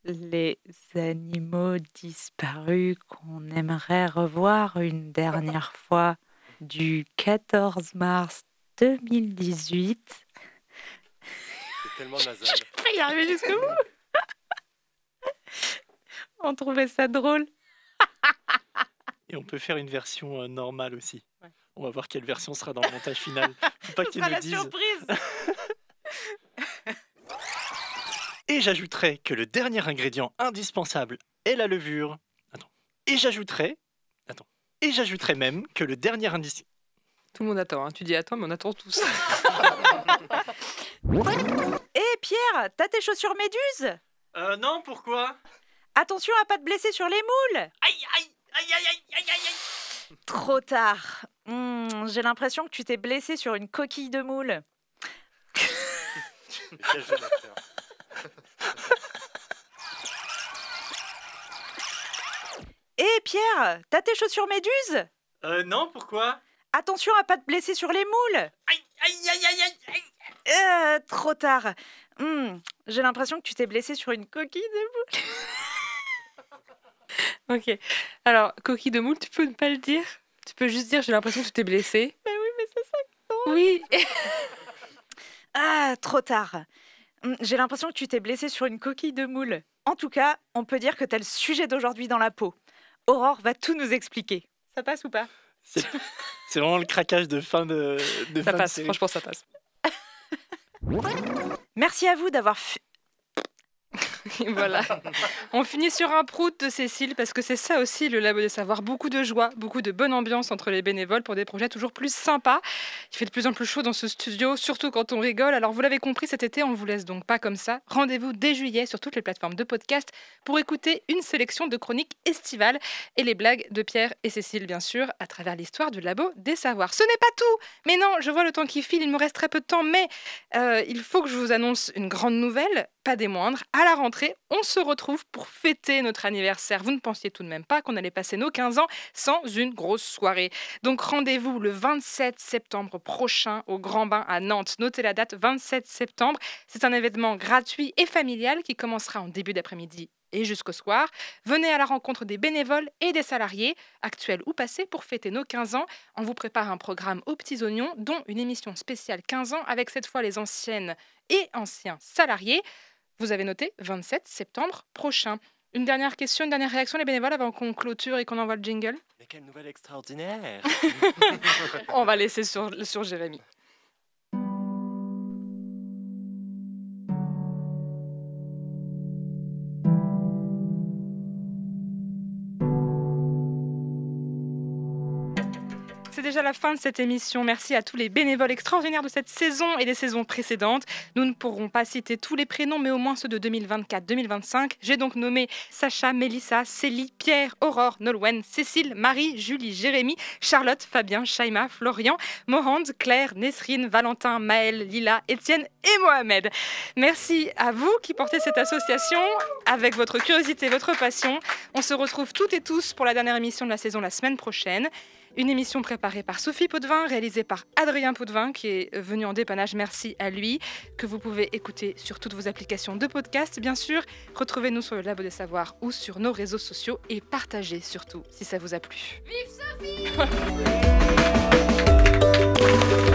Les animaux disparus qu'on aimerait revoir une dernière fois du 14 mars 2018. C'est tellement nasal. Je vais y arriver jusqu'au bout. On trouvait ça drôle. Et on peut faire une version normale aussi. Ouais. On va voir quelle version sera dans le montage final. Faut pas que tu nous dises. Surprise. Et j'ajouterais que le dernier ingrédient indispensable est la levure. Attends. Et j'ajouterais même que le dernier indice. Tout le monde attend, hein. Tu dis attends, mais on attend tous. Hé Pierre, t'as tes chaussures méduses? Non, pourquoi? Attention à pas te blesser sur les moules. Aïe, aïe, aïe, aïe, aïe, aïe, aïe. Trop tard. J'ai l'impression que tu t'es blessé sur une coquille de moule. Hé Pierre, t'as tes chaussures méduses? Non, pourquoi? Attention à pas te blesser sur les moules. Aïe, aïe, aïe, aïe, aïe. Trop tard. J'ai l'impression que tu t'es blessé sur une coquille de moule. Ok. Alors, coquille de moule, tu peux ne pas le dire? Tu peux juste dire j'ai l'impression que tu t'es blessé. Mais oui, mais c'est ça que non. Oui. Trop tard. J'ai l'impression que tu t'es blessé sur une coquille de moule. En tout cas, on peut dire que t'as le sujet d'aujourd'hui dans la peau. Aurore va tout nous expliquer. Ça passe ou pas? C'est vraiment le craquage de fin de ça fin passe, de série. Franchement, ça passe. Merci à vous d'avoir Et voilà. On finit sur un prout de Cécile parce que c'est ça aussi le Labo des Savoirs. Beaucoup de joie, beaucoup de bonne ambiance entre les bénévoles pour des projets toujours plus sympas. Il fait de plus en plus chaud dans ce studio, surtout quand on rigole. Alors vous l'avez compris, cet été, on ne vous laisse donc pas comme ça. Rendez-vous dès juillet sur toutes les plateformes de podcast pour écouter une sélection de chroniques estivales et les blagues de Pierre et Cécile, bien sûr, à travers l'histoire du Labo des Savoirs. Ce n'est pas tout. Mais non, je vois le temps qui file, il me reste très peu de temps, mais il faut que je vous annonce une grande nouvelle, pas des moindres. À la rentrée, on se retrouve pour fêter notre anniversaire. Vous ne pensiez tout de même pas qu'on allait passer nos 15 ans sans une grosse soirée. Donc rendez-vous le 27 septembre prochain au Grand Bain à Nantes. Notez la date, 27 septembre. C'est un événement gratuit et familial qui commencera en début d'après-midi et jusqu'au soir. Venez à la rencontre des bénévoles et des salariés, actuels ou passés, pour fêter nos 15 ans. On vous prépare un programme aux petits oignons, dont une émission spéciale 15 ans, avec cette fois les anciennes et anciens salariés. Vous avez noté 27 septembre prochain. Une dernière question, une dernière réaction, les bénévoles, avant qu'on clôture et qu'on envoie le jingle. Mais quelle nouvelle extraordinaire. On va laisser sur Jérémy. C'est déjà la fin de cette émission. Merci à tous les bénévoles extraordinaires de cette saison et des saisons précédentes. Nous ne pourrons pas citer tous les prénoms, mais au moins ceux de 2024-2025. J'ai donc nommé Sacha, Mélissa, Célie, Pierre, Aurore, Nolwenn, Cécile, Marie, Julie, Jérémy, Charlotte, Fabien, Shaima, Florian, Mohand, Claire, Nesrine, Valentin, Maël, Lila, Étienne et Mohamed. Merci à vous qui portez cette association avec votre curiosité, votre passion. On se retrouve toutes et tous pour la dernière émission de la saison la semaine prochaine. Une émission préparée par Sophie Potvin, réalisée par Adrien Potvin, qui est venu en dépannage, merci à lui, que vous pouvez écouter sur toutes vos applications de podcast, bien sûr. Retrouvez-nous sur le Labo des Savoirs ou sur nos réseaux sociaux et partagez surtout si ça vous a plu. Vive Sophie!